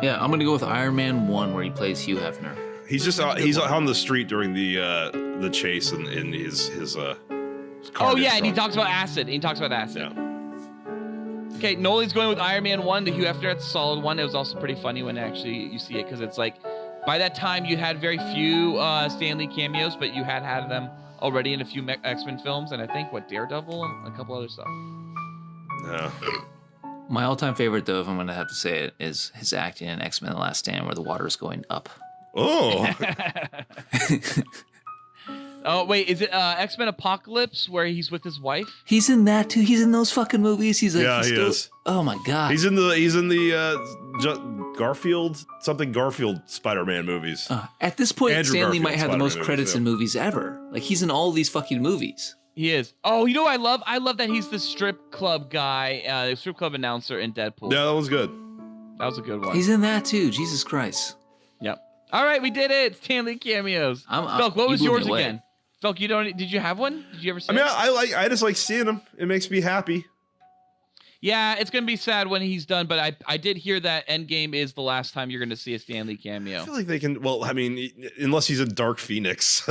Yeah, I'm gonna go with Iron Man 1, where he plays Hugh Hefner. He's just he's on the street during the chase in his car. Oh yeah, and he talks about acid. Yeah. Okay, Noli's going with Iron Man 1. The Hugh Hefner, that's a solid one. It was also pretty funny when actually you see it, because it's like, by that time you had very few Stan Lee cameos, but you had them already in a few X-Men films, and I think, Daredevil and a couple other stuff. Yeah. My all-time favorite, though, if I'm gonna have to say it, is his acting in X-Men: The Last Stand, where the water is going up. Oh. Oh, wait, is it X-Men Apocalypse, where he's with his wife? He's in that too. He's in those fucking movies. He's like, Yeah, he is. Oh my god. He's in the Garfield Spider-Man movies. At this point, Andrew Stanley Garfield might have the most Spider-Man credits movies, in movies ever. Like, he's in all these fucking movies. He is. Oh, you know what I love? I love that he's the strip club guy, the strip club announcer in Deadpool. Yeah, that was good. That was a good one. He's in that too. Jesus Christ. Yep. All right, we did it. Stanley cameos. Felk, what you was blew me yours away. again? Felk, did you have one? Did you ever see I mean, it? I just like seeing him. It makes me happy. Yeah, it's going to be sad when he's done, but I did hear that Endgame is the last time you're going to see a Stanley cameo. I feel like they can. Well, I mean, unless he's in Dark Phoenix.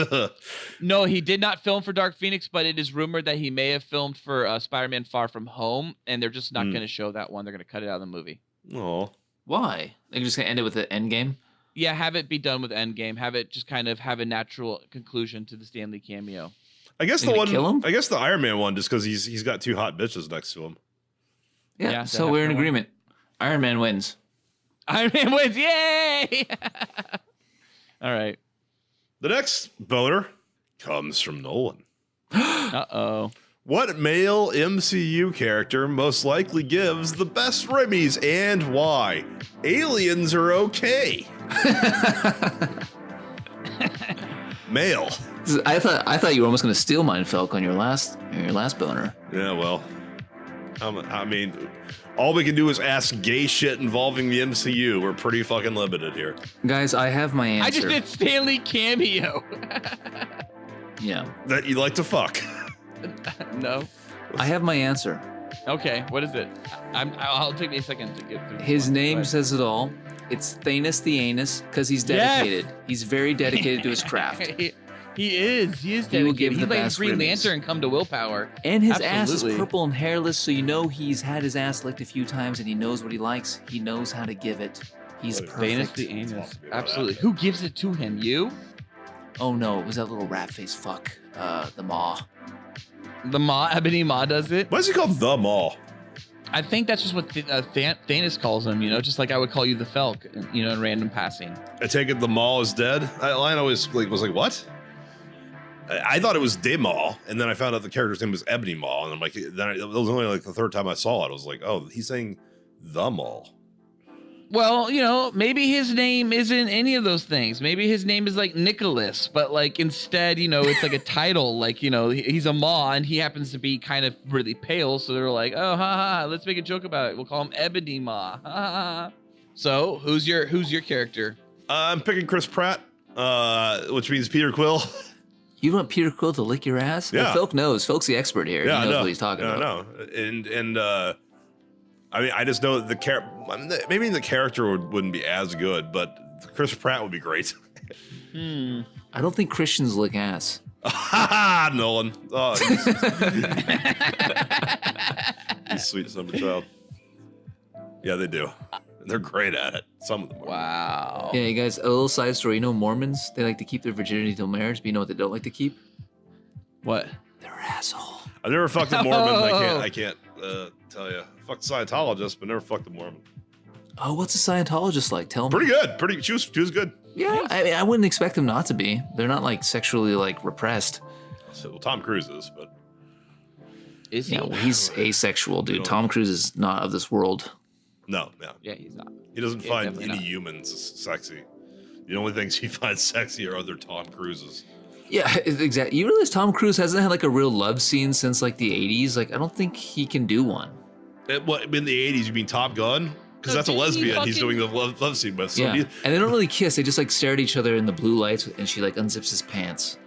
No, he did not film for Dark Phoenix, but it is rumored that he may have filmed for Spider-Man Far From Home, and they're just not going to show that one. They're going to cut it out of the movie. Oh. Why? They're just gonna end it with an end game? Yeah, have it be done with Endgame. Have it just kind of have a natural conclusion to the Stanley cameo. I guess They're gonna kill him? I guess the Iron Man one, just because he's got two hot bitches next to him. Yeah. Yeah, So that we're in happened. agreement. Iron Man wins. Iron Man wins! Yay! All right. The next boner comes from Nolan. Uh-oh. What male MCU character most likely gives the best rimmies and why? Aliens are okay. Male. I thought you were almost gonna steal mine, Felk, on your last boner. Yeah, well, I mean, all we can do is ask gay shit involving the MCU. We're pretty fucking limited here. Guys, I have my answer. I just did Stanley cameo. Yeah. That you like to fuck. No. I have my answer. Okay, what is it? I'll take me a second to get through. His this one. name Go ahead. says it all. It's Thanos the Anus, because he's dedicated. He's very dedicated to his craft. He is. He is dedicated. He will give He's the like best Green rimmies. Lantern come to willpower. And his ass Absolutely. is purple and hairless, so you know he's had his ass licked a few times and he knows what he likes. He knows how to give it. He's Thanos Thanos perfect. the anus. Talk to me about Absolutely. Who gives it to him? You? Oh no, it was that little rat face fuck, the Maw. The Ma, Ebony Ma does it. Why is he called the Mall? I think that's just what Thanos calls him. Just like I would call you the Felk. In random passing. I take it the Mall is dead. That line always was like, what? I thought it was De Mall, and then I found out the character's name was Ebony Mall, and I'm like, it was only like the third time I saw it. I was like, oh, he's saying the Mall. Well, maybe his name isn't any of those things. Maybe his name is like Nicholas, but like instead, it's like a title. Like, he's a Ma and he happens to be kind of really pale. So they're like, oh, ha, let's make a joke about it. We'll call him Ebony Ma. Ha, ha, ha. So who's your character? I'm picking Chris Pratt, which means Peter Quill. You want Peter Quill to lick your ass? Yeah. Well, Felk knows. Felk's the expert here. Yeah, he I knows know. what he's talking Yeah, about. I know. And I mean, I just know maybe the character wouldn't be as good, but Chris Pratt would be great. I don't think Christians lick ass. Ha Nolan. Oh, he's sweet summer child. Yeah, they do. They're great at it. Some of them are. Wow. Yeah, you guys, a little side story. Mormons, they like to keep their virginity till marriage, but you know what they don't like to keep? What? Their asshole. I've never fucked a Mormon. I can't tell you. Fucked a Scientologist, but never fucked a Mormon. Oh, what's a Scientologist like? Tell me. Pretty good. She was good. Yeah, I mean, I wouldn't expect them not to be. They're not like sexually like repressed. So, well, Tom Cruise is, but Is he? Yeah, well, he's asexual, dude. No. Tom Cruise is not of this world. no. Yeah, he's not. He doesn't Yeah, find definitely any not. humans sexy. The only things he finds sexy are other Tom Cruises. Yeah, exactly. You realize Tom Cruise hasn't had like a real love scene since like the 80s? Like, I don't think he can do one. What, in the 80s, you mean Top Gun? Because No, that's a didn't he lesbian he's fucking- doing the love scene with. So Yeah. he- And they don't really kiss. They just like stare at each other in the blue lights and she like unzips his pants.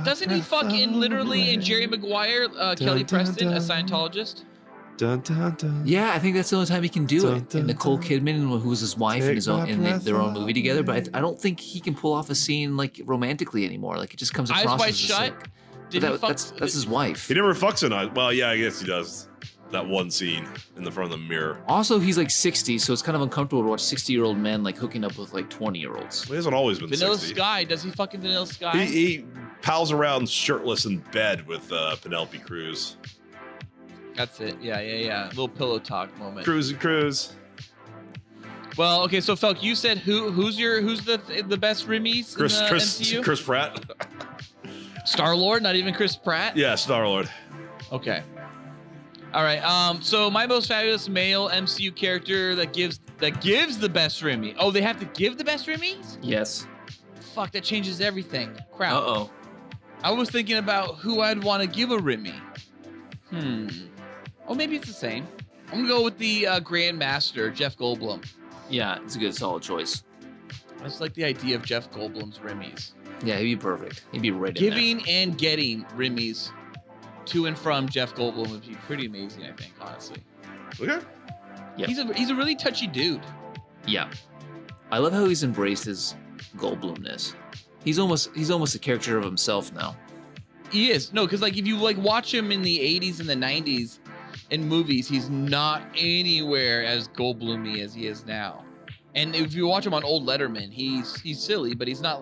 Doesn't he fucking literally in Jerry Maguire, Kelly Preston, a Scientologist? Dun, dun, dun. Yeah, I think that's the only time he can do Dun, it. dun, And Nicole dun. Kidman, who was his wife in Take his own my in breath their own movie together, but away. I don't think he can pull off a scene like romantically anymore. Like it just comes Eyes across Wide as just, Shut? like- Did but he fuck? that's his wife. He never fucks in it. Well, yeah, I guess he does. That one scene in the front of the mirror. Also, he's like 60, so it's kind of uncomfortable to watch 60-year-old men like hooking up with like 20-year-olds. He hasn't always been Vanilla 60. Sky? Does he fucking Vanilla Sky? He pals around shirtless in bed with Penelope Cruz. That's it. Yeah. Little pillow talk moment. Cruz. Well, okay. So Felk, you said who's the best Rimmys in the MCU? Chris Pratt. Star Lord, not even Chris Pratt. Yeah, Star-Lord. Okay. All right. So my most fabulous male MCU character that gives the best Remy. Oh, they have to give the best Remys? Yes. Fuck, that changes everything. Crap. Uh-oh. I was thinking about who I'd want to give a Remy. Oh, maybe it's the same. I'm gonna go with the Grand Master, Jeff Goldblum. Yeah, it's a good solid choice. I just like the idea of Jeff Goldblum's Remys. Yeah, he'd be perfect. He'd be right in there. Giving and getting Remys to and from Jeff Goldblum would be pretty amazing, I think, honestly. Okay. Yep. He's a really touchy dude. Yeah. I love how he's embraced his Goldblumness. He's almost a character of himself now. He is. No, because like if you like watch him in the 80s and the 90s in movies, he's not anywhere as Goldblum-y as he is now. And if you watch him on old Letterman, he's silly, but he's not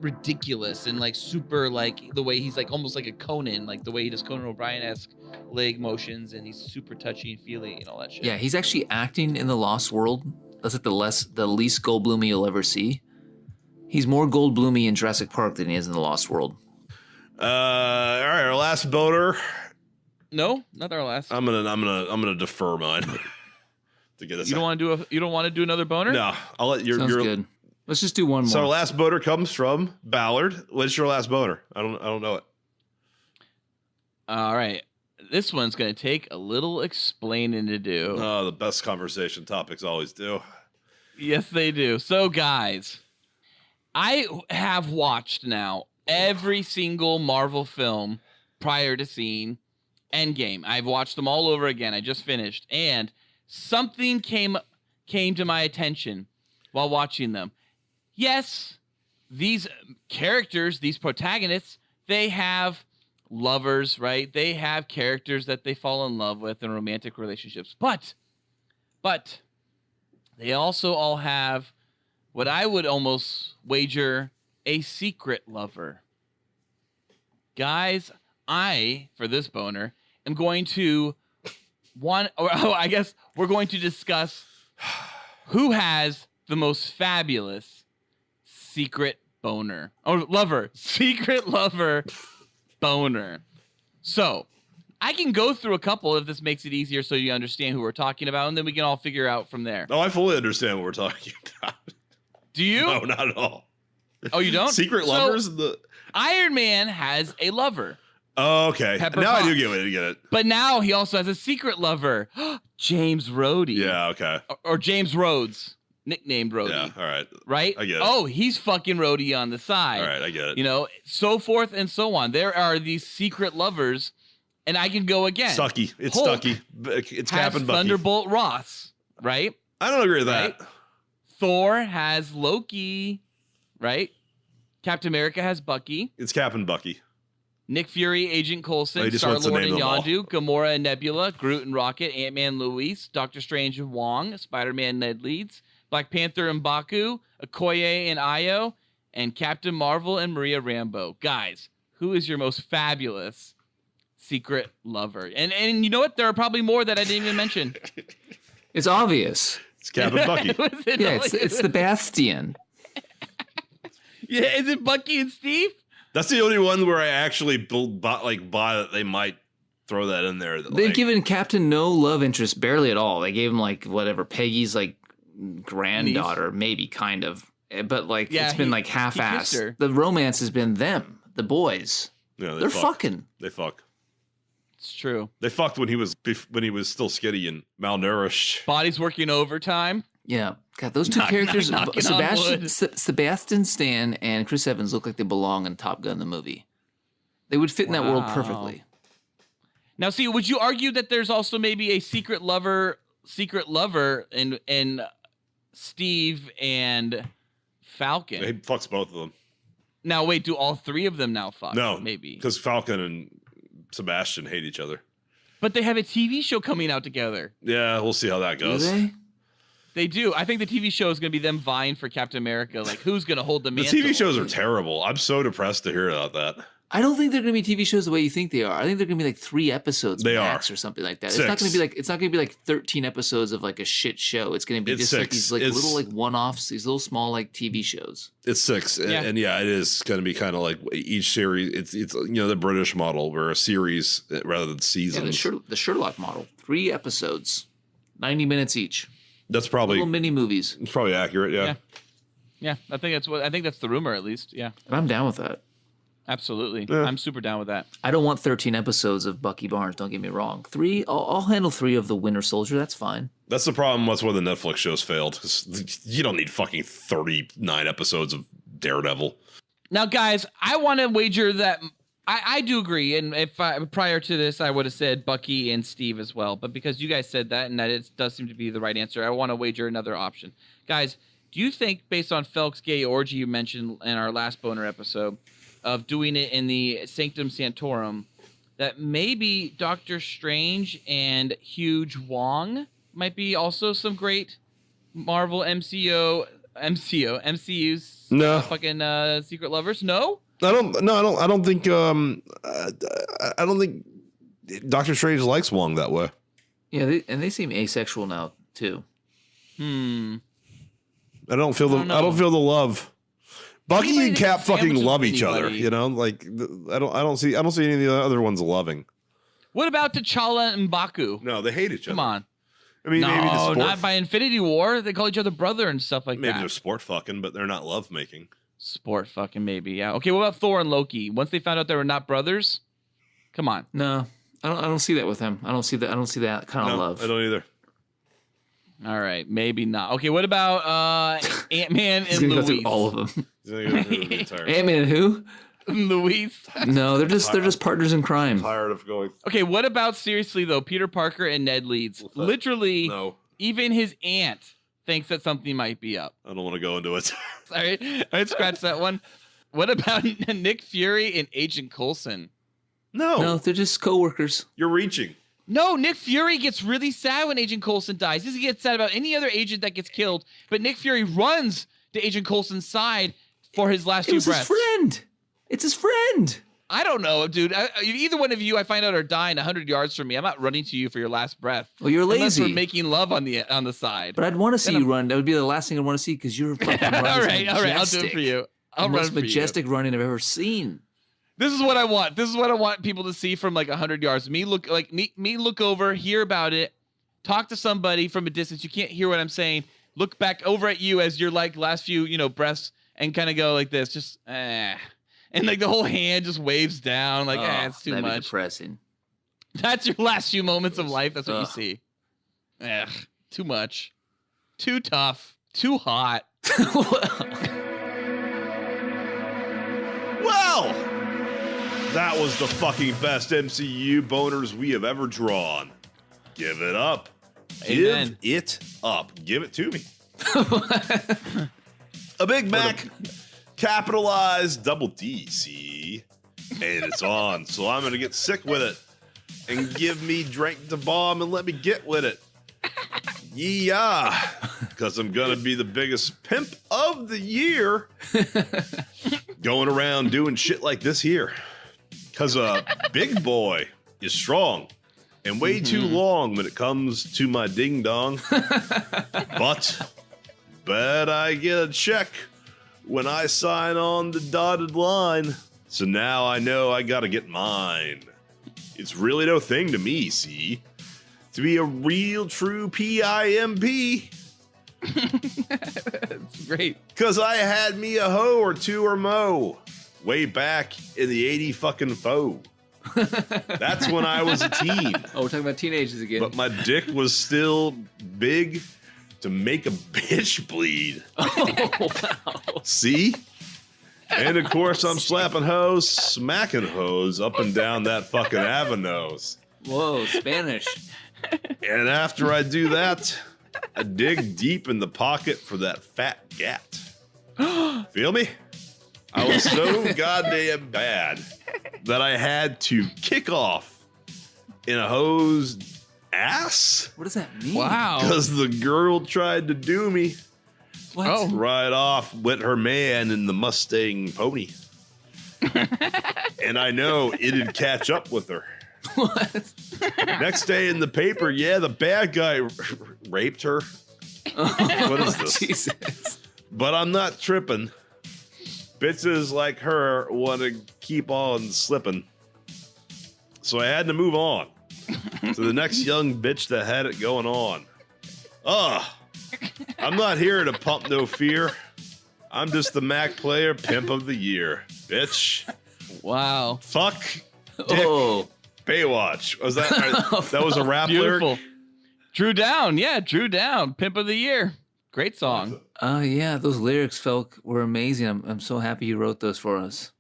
ridiculous and like super like the way he's like almost like a Conan, like the way he does Conan O'Brien-esque leg motions, and he's super touchy and feely and all that shit. Yeah, he's actually acting in The Lost World. That's like the least Goldblum-y you'll ever see. He's more Goldblum-y in Jurassic Park than he is in The Lost World. All right, our last boater. No, not our last. I'm gonna defer mine to get us. You don't want to do another boner? No, I'll let your. Sounds good. Let's just do one more. So our last boater comes from Ballard. What's your last boater? I don't know it. All right. This one's going to take a little explaining to do. Oh, the best conversation topics always do. Yes, they do. So, guys, I have watched now every single Marvel film prior to seeing Endgame. I've watched them all over again. I just finished. And something came to my attention while watching them. Yes, these characters, these protagonists, they have lovers, right? They have characters that they fall in love with in romantic relationships. But they also all have what I would almost wager a secret lover. Guys, for this boner, am going to I guess we're going to discuss who has the most fabulous secret boner. Secret lover boner. So, I can go through a couple if this makes it easier so you understand who we're talking about, and then we can all figure out from there. Oh, I fully understand what we're talking about. Do you? No, not at all. Oh, you don't? Secret So, lovers? Iron Man has a lover, Oh, okay. Pepper now I do Potts. get it. but now he also has a secret lover, James Rhodey. Yeah, okay. Or James Rhodes, nicknamed Rhodey. Yeah, all right. Right? I get it. Oh, he's fucking Rhodey on the side. All right, I get it. You know, so forth and so on. There are these secret lovers, and I can go again. Stucky. It's Hulk Stucky. It's has Cap and Bucky. Thunderbolt Ross, right? I don't agree with that. Right? Thor has Loki, right? Captain America has Bucky. It's Cap and Bucky. Nick Fury, Agent Oh, Coulson, he just wants to Star-Lord and name them all. Yondu, Gamora and Nebula, Groot and Rocket, Ant-Man Luis, Doctor Strange and Wong, Spider-Man Ned Leeds, Black Panther and Baku, Okoye and Io, and Captain Marvel and Maria Rambeau. Guys, who is your most fabulous secret lover? And you know what? There are probably more that I didn't even mention. It's obvious. It's Cap and Bucky. Was it Yeah, only- it's the Bastion. Yeah, is it Bucky and Steve? That's the only one where I actually buy that they might throw that in there. That, They've given Captain no love interest, barely at all. They gave him like whatever Peggy's like granddaughter, maybe kind of. but like Yeah, it's been he- like he kissed her. half-assed. The romance has been them, the boys. Yeah, They're fucking. They fuck. It's true. They fucked when he was still skinny and malnourished. Body's working overtime. Yeah. God, those two characters, knocking on wood. Sebastian Stan and Chris Evans, look like they belong in Top Gun, the movie. They would fit in that world Wow. perfectly. Now, see, would you argue that there's also maybe a secret lover in Steve and Falcon? He fucks both of them. Now, wait, do all three of them now fuck? No, maybe. because Falcon and Sebastian hate each other. But they have a TV show coming out together. Yeah, we'll see how that Do goes. they? They do. I think the TV show is going to be them vying for Captain America. Like, who's going to hold the The mantle? TV shows are terrible. I'm so depressed to hear about that. I don't think they're going to be TV shows the way you think they are. I think they're going to be like 3 episodes They max are. or something like that. 6. It's not going to be like 13 episodes of like a shit show. It's going to be It's just like 6. these like It's- little like one-offs, these little small like TV shows. It's 6, and yeah, it is going to be kind of like each series. It's the British model where a series rather than Yeah, seasons. the Sherlock model. 3 episodes, 90 minutes each. That's probably Little mini movies. it's probably accurate. Yeah. Yeah, I think that's the rumor at least. Yeah, And I'm down with that. absolutely. Yeah. I'm super down with that. I don't want 13 episodes of Bucky Barnes. Don't get me wrong. 3, I'll handle 3 of the Winter Soldier. That's fine. That's the problem. That's why the Netflix shows failed. 'Cause you don't need fucking 39 episodes of Daredevil. Now, guys, I want to wager that I do agree. And if prior to this, I would have said Bucky and Steve as well. But because you guys said that and that it does seem to be the right answer, I want to wager another option. Guys, do you think, based on Felk's gay orgy you mentioned in our last boner episode, of doing it in the Sanctum Sanctorum, that maybe Doctor Strange and Huge Wong might be also some great Marvel MCU's No. fucking secret lovers? No? I don't think Doctor Strange likes Wong that way. Yeah, they seem asexual now too. I don't feel I don't the love. Bucky Anybody and that Cap fucking sandwiches love each other, anybody. you know? Like I don't see any of the other ones loving. What about T'Challa and M'Baku? No, they hate each other. Come on. I mean, maybe the No, sport not by Infinity War. They call each other brother and stuff like maybe that. they're sport fucking, but they're not love making. Sport fucking maybe, yeah. Okay, what about Thor and Loki? Once they found out they were not brothers? Come on. No, I don't see that with him. I don't see that kind of No, love. I don't either. All right, maybe not. Okay, what about Ant-Man He's and gonna go through Luis? all of them. He's gonna go through the entire- Ant-Man and who? Luis. No, they're just partners in crime. tired of going. Okay, what about seriously though? Peter Parker and Ned Leeds. Literally, No, even his aunt thinks that something might be up. I don't want to go into it. Sorry, I scratch that one. What about Nick Fury and Agent Coulson? No, they're just coworkers. You're reaching. No, Nick Fury gets really sad when Agent Coulson dies. He doesn't get sad about any other agent that gets killed, but Nick Fury runs to Agent Coulson's side for his last It few was breaths. his friend. It's his friend. I don't know, dude. Either one of you, I find out, are dying 100 yards from me. I'm not running to you for your last breath. Well, you're Unless we're lazy. making love on the side. But I'd want to see you run. That would be the last thing I'd want to see because you're fucking all running. right, I'll do it for you. I'll The run most for you. majestic running I've ever seen. This is what I want. This is what I want people to see from like 100 yards. Me look over, hear about it, talk to somebody from a distance. You can't hear what I'm saying. Look back over at you as your like last few, breaths, and kind of go like this, just and like the whole hand just waves down, like it's too that'd be much. depressing. That's your last few moments of life. That's what you Ugh. see. Too much, too tough, too hot. Well, that was the fucking best MCU boners we have ever drawn. Give it up. Amen. Give it up. Give it to me. A Big Mac, capitalized double DC, and it's on. So I'm going to get sick with it and give me drink the bomb and let me get with it. Yeah, because I'm going to be the biggest pimp of the year going around doing shit like this here. Because a big boy is strong and way too long when it comes to my ding dong. But I get a check when I sign on the dotted line. So now I know I got to get mine. It's really no thing to me, see? To be a real true PIMP, That's great. Because I had me a hoe or two or mo way back in the 80 fucking foe. That's when I was a teen. Oh, we're talking about teenagers again. But my dick was still big to make a bitch bleed. Oh, wow. See? And of course, I'm slapping hoes, smacking hoes up and down that fucking avenues. Whoa, Spanish. And after I do that, I dig deep in the pocket for that fat gat. Feel me? I was so goddamn bad that I had to kick off in a hoe's ass What does that mean? Wow. because the girl tried to do me. What? Oh. Right off with her man in the Mustang pony. And I know it'd catch up with her. What? Next day in the paper, yeah, the bad guy raped her. What is this? Jesus. But I'm not tripping. Bitches like her want to keep on slipping. So I had to move on to the next young bitch that had it going on. I'm not here to pump no fear. I'm just the Mac player pimp of the year, bitch. Wow. Fuck Dick Oh. Baywatch. Was that that was a rap Beautiful. lyric? Drew Down. Yeah, Drew Down. Pimp of the Year. Great song. Oh, yeah. Those lyrics, Felk, were amazing. I'm so happy you wrote those for us.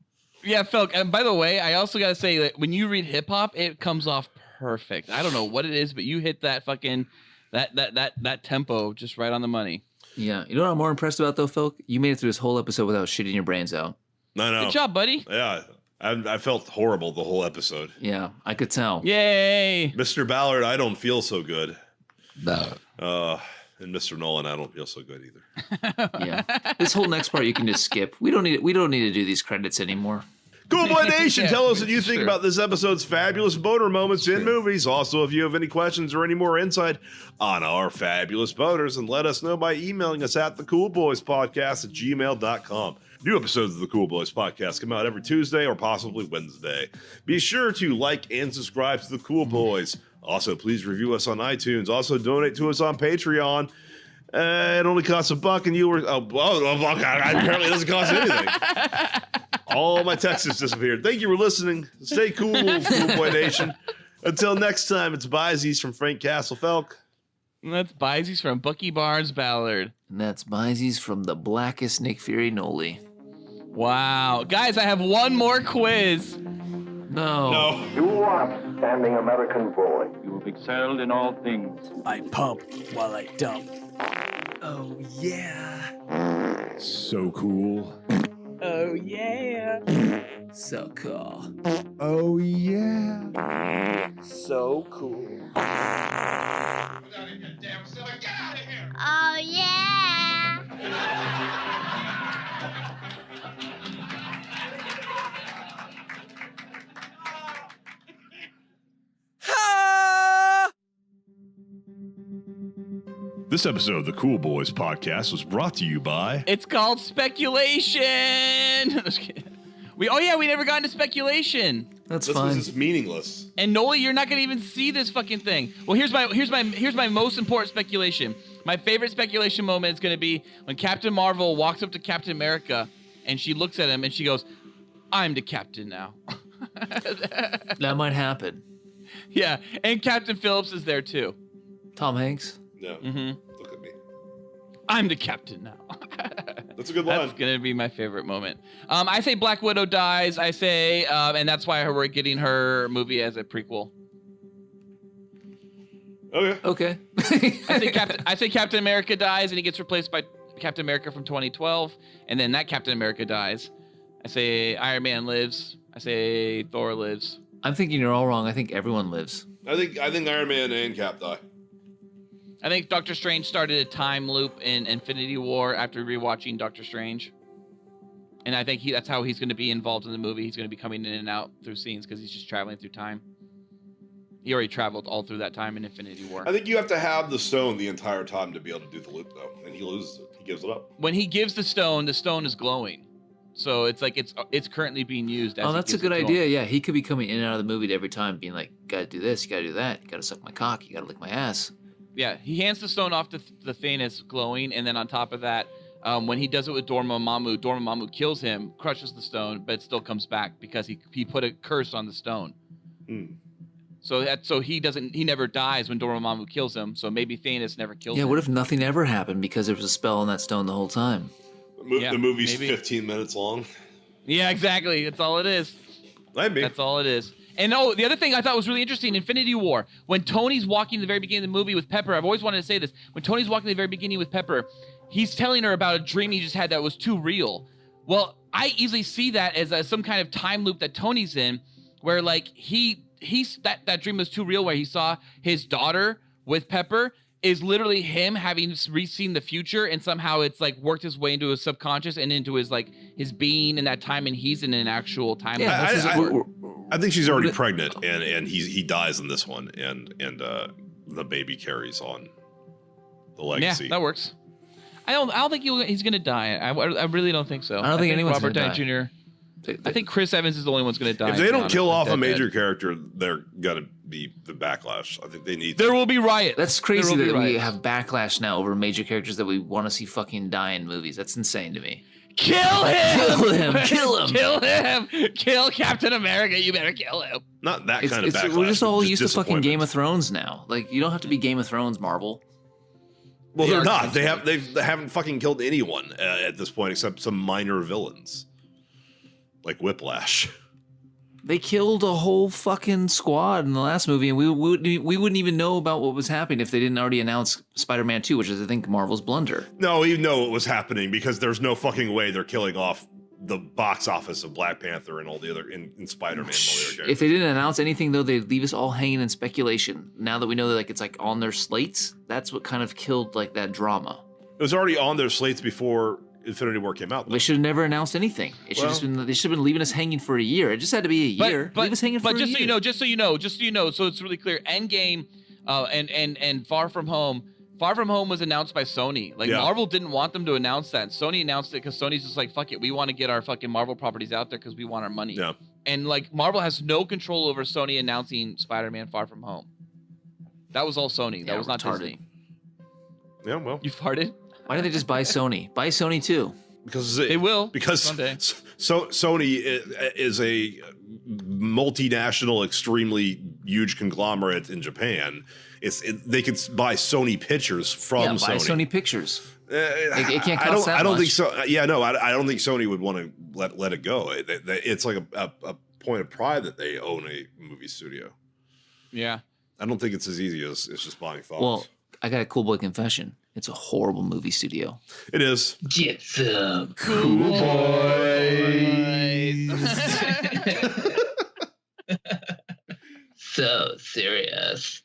Yeah, Felk. And by the way, I also got to say that when you read hip hop, it comes off perfect. I don't know what it is, but you hit that fucking that tempo just right on the money. Yeah. You know what I'm more impressed about, though, Felk? You made it through this whole episode without shitting your brains out. No. Good job, buddy. Yeah, I felt horrible the whole episode. Yeah, I could tell. Yay. Mr. Ballard, I don't feel so good. No. And Mr. Nolan, I don't feel so good either. Yeah. This whole next part you can just skip. We don't need to do these credits anymore. Cool Boy Nation, Yeah, tell us what you think sure. about this episode's fabulous boner moments in movies. Also, if you have any questions or any more insight on our fabulous boners, and let us know by emailing us at thecoolboyspodcast@gmail.com. New episodes of the Cool Boys Podcast come out every Tuesday or possibly Wednesday. Be sure to like and subscribe to the Cool Boys. Also, please review us on iTunes. Also, donate to us on Patreon. It only costs $1, and you were apparently it doesn't cost anything. All my texts disappeared. Thank you for listening. Stay cool, Cool Boy Nation. Until next time, it's Byzies from Frank Castlefelk. And that's Byzies from Bucky Barnes Ballard. And that's Byzies from the blackest Nick Fury Noli. Wow. Guys, I have one more quiz. No. You upstanding American boy. You have excelled in all things. I pump while I dump. Oh, yeah. So cool. Oh, yeah. So cool. Oh, yeah. So cool. Get out of here, damn silly. Get out of here! Oh, yeah. This episode of the Cool Boys Podcast was brought to you by... It's called speculation. Just kidding. We never got into speculation. That's This fine. was just meaningless. And Noli, you're not gonna even see this fucking thing. Well, here's my most important speculation. My favorite speculation moment is gonna be when Captain Marvel walks up to Captain America and she looks at him and she goes, "I'm the captain now." That might happen. Yeah, and Captain Phillips is there too. Tom Hanks. No, Mm-hmm. look at me. I'm the captain now. That's a good line. That's gonna be my favorite moment. I say Black Widow dies. I say, and that's why we're getting her movie as a prequel. Okay. Okay. I say Captain America dies and he gets replaced by Captain America from 2012, and then that Captain America dies. I say Iron Man lives. I say Thor lives. I'm thinking you're all wrong. I think everyone lives. I think Iron Man and Cap die. I think Doctor Strange started a time loop in Infinity War after rewatching Doctor Strange. And I think that's how he's going to be involved in the movie. He's going to be coming in and out through scenes because he's just traveling through time. He already traveled all through that time in Infinity War. I think you have to have the stone the entire time to be able to do the loop, though. And he loses it. He gives it up. When he gives the stone is glowing. So it's like it's currently being used. As Oh, he that's a gives good it to him. idea. Yeah, he could be coming in and out of the movie every time, being like, "Gotta do this, you gotta do that, you gotta suck my cock, you gotta lick my ass." Yeah, he hands the stone off to the Thanos glowing, and then on top of that, when he does it with Dormammu kills him, crushes the stone, but it still comes back because he put a curse on the stone. So he never dies when Dormammu kills him. So maybe Thanos never kills him. Yeah, what if nothing ever happened because there was a spell on that stone the whole time? The movie's 15 minutes long. Yeah, exactly. That's all it is. Maybe. That's all it is. And the other thing I thought was really interesting, Infinity War, when Tony's walking at the very beginning of the movie with Pepper, I've always wanted to say this, when Tony's walking at the very beginning with Pepper, he's telling her about a dream he just had that was too real. Well, I easily see that as some kind of time loop that Tony's in, where like that dream was too real, where he saw his daughter with Pepper is literally him having re-seen the future, and somehow it's like worked his way into his subconscious and into his like his being in that time, and he's in an actual time. Yeah, I think she's already pregnant, and he dies in this one, and the baby carries on the legacy. Yeah, that works. I don't think he's gonna die. I really don't think so. I don't think anyone's Robert gonna Downey die. Jr. I think Chris Evans is the only one's gonna die. If they don't kill off a Dead. major character, they're gonna be the backlash. I think they need. There will be riots. That's crazy There will that be we riots. have backlash now over major characters that we want to see fucking die in movies. That's insane to me. Kill him! Kill him! Kill him! Kill him! Kill Captain America! You better kill him. Not that kind of backlash. We're just all used to fucking disappointment. Game of Thrones now. Like, you don't have to be Game of Thrones, Marvel. Well, They they're are not. They haven't fucking killed anyone at this point except some minor villains, like Whiplash. They killed a whole fucking squad in the last movie, and we wouldn't even know about what was happening if they didn't already announce Spider-Man 2, which is, I think, Marvel's blunder. No, you know it was happening because there's no fucking way they're killing off the box office of Black Panther and all the other in Spider-Man. And all the other If characters. they didn't announce anything, though, they'd leave us all hanging in speculation. Now that we know that it's like on their slates, that's what kind of killed like that drama. It was already on their slates before Infinity War came out. They should have never announced anything. It should they should have been leaving us hanging for a year. It just had to be a year. Leave us hanging for a year. But just so you know, so it's really clear. Endgame, and Far From Home was announced by Sony. Like Marvel didn't want them to announce that. Sony announced it because Sony's just like, fuck it, we want to get our fucking Marvel properties out there because we want our money. Yeah. And like Marvel has no control over Sony announcing Spider-Man Far From Home. That was all Sony. That was not retarded. Disney. Yeah, well, You farted? Why didn't they just buy Sony? Buy Sony too. because They will because someday. Sony is a multinational, extremely huge conglomerate in Japan. They could buy Sony Pictures from Buy Sony. Sony Pictures. It can't cost that I don't much. think so. Yeah, no, I don't think Sony would want to let it go. It's like a point of pride that they own a movie studio. Yeah. I don't think it's as easy as just buying Fox. Well, I got a cool boy confession. It's a horrible movie studio. It is. Get some Cool so serious.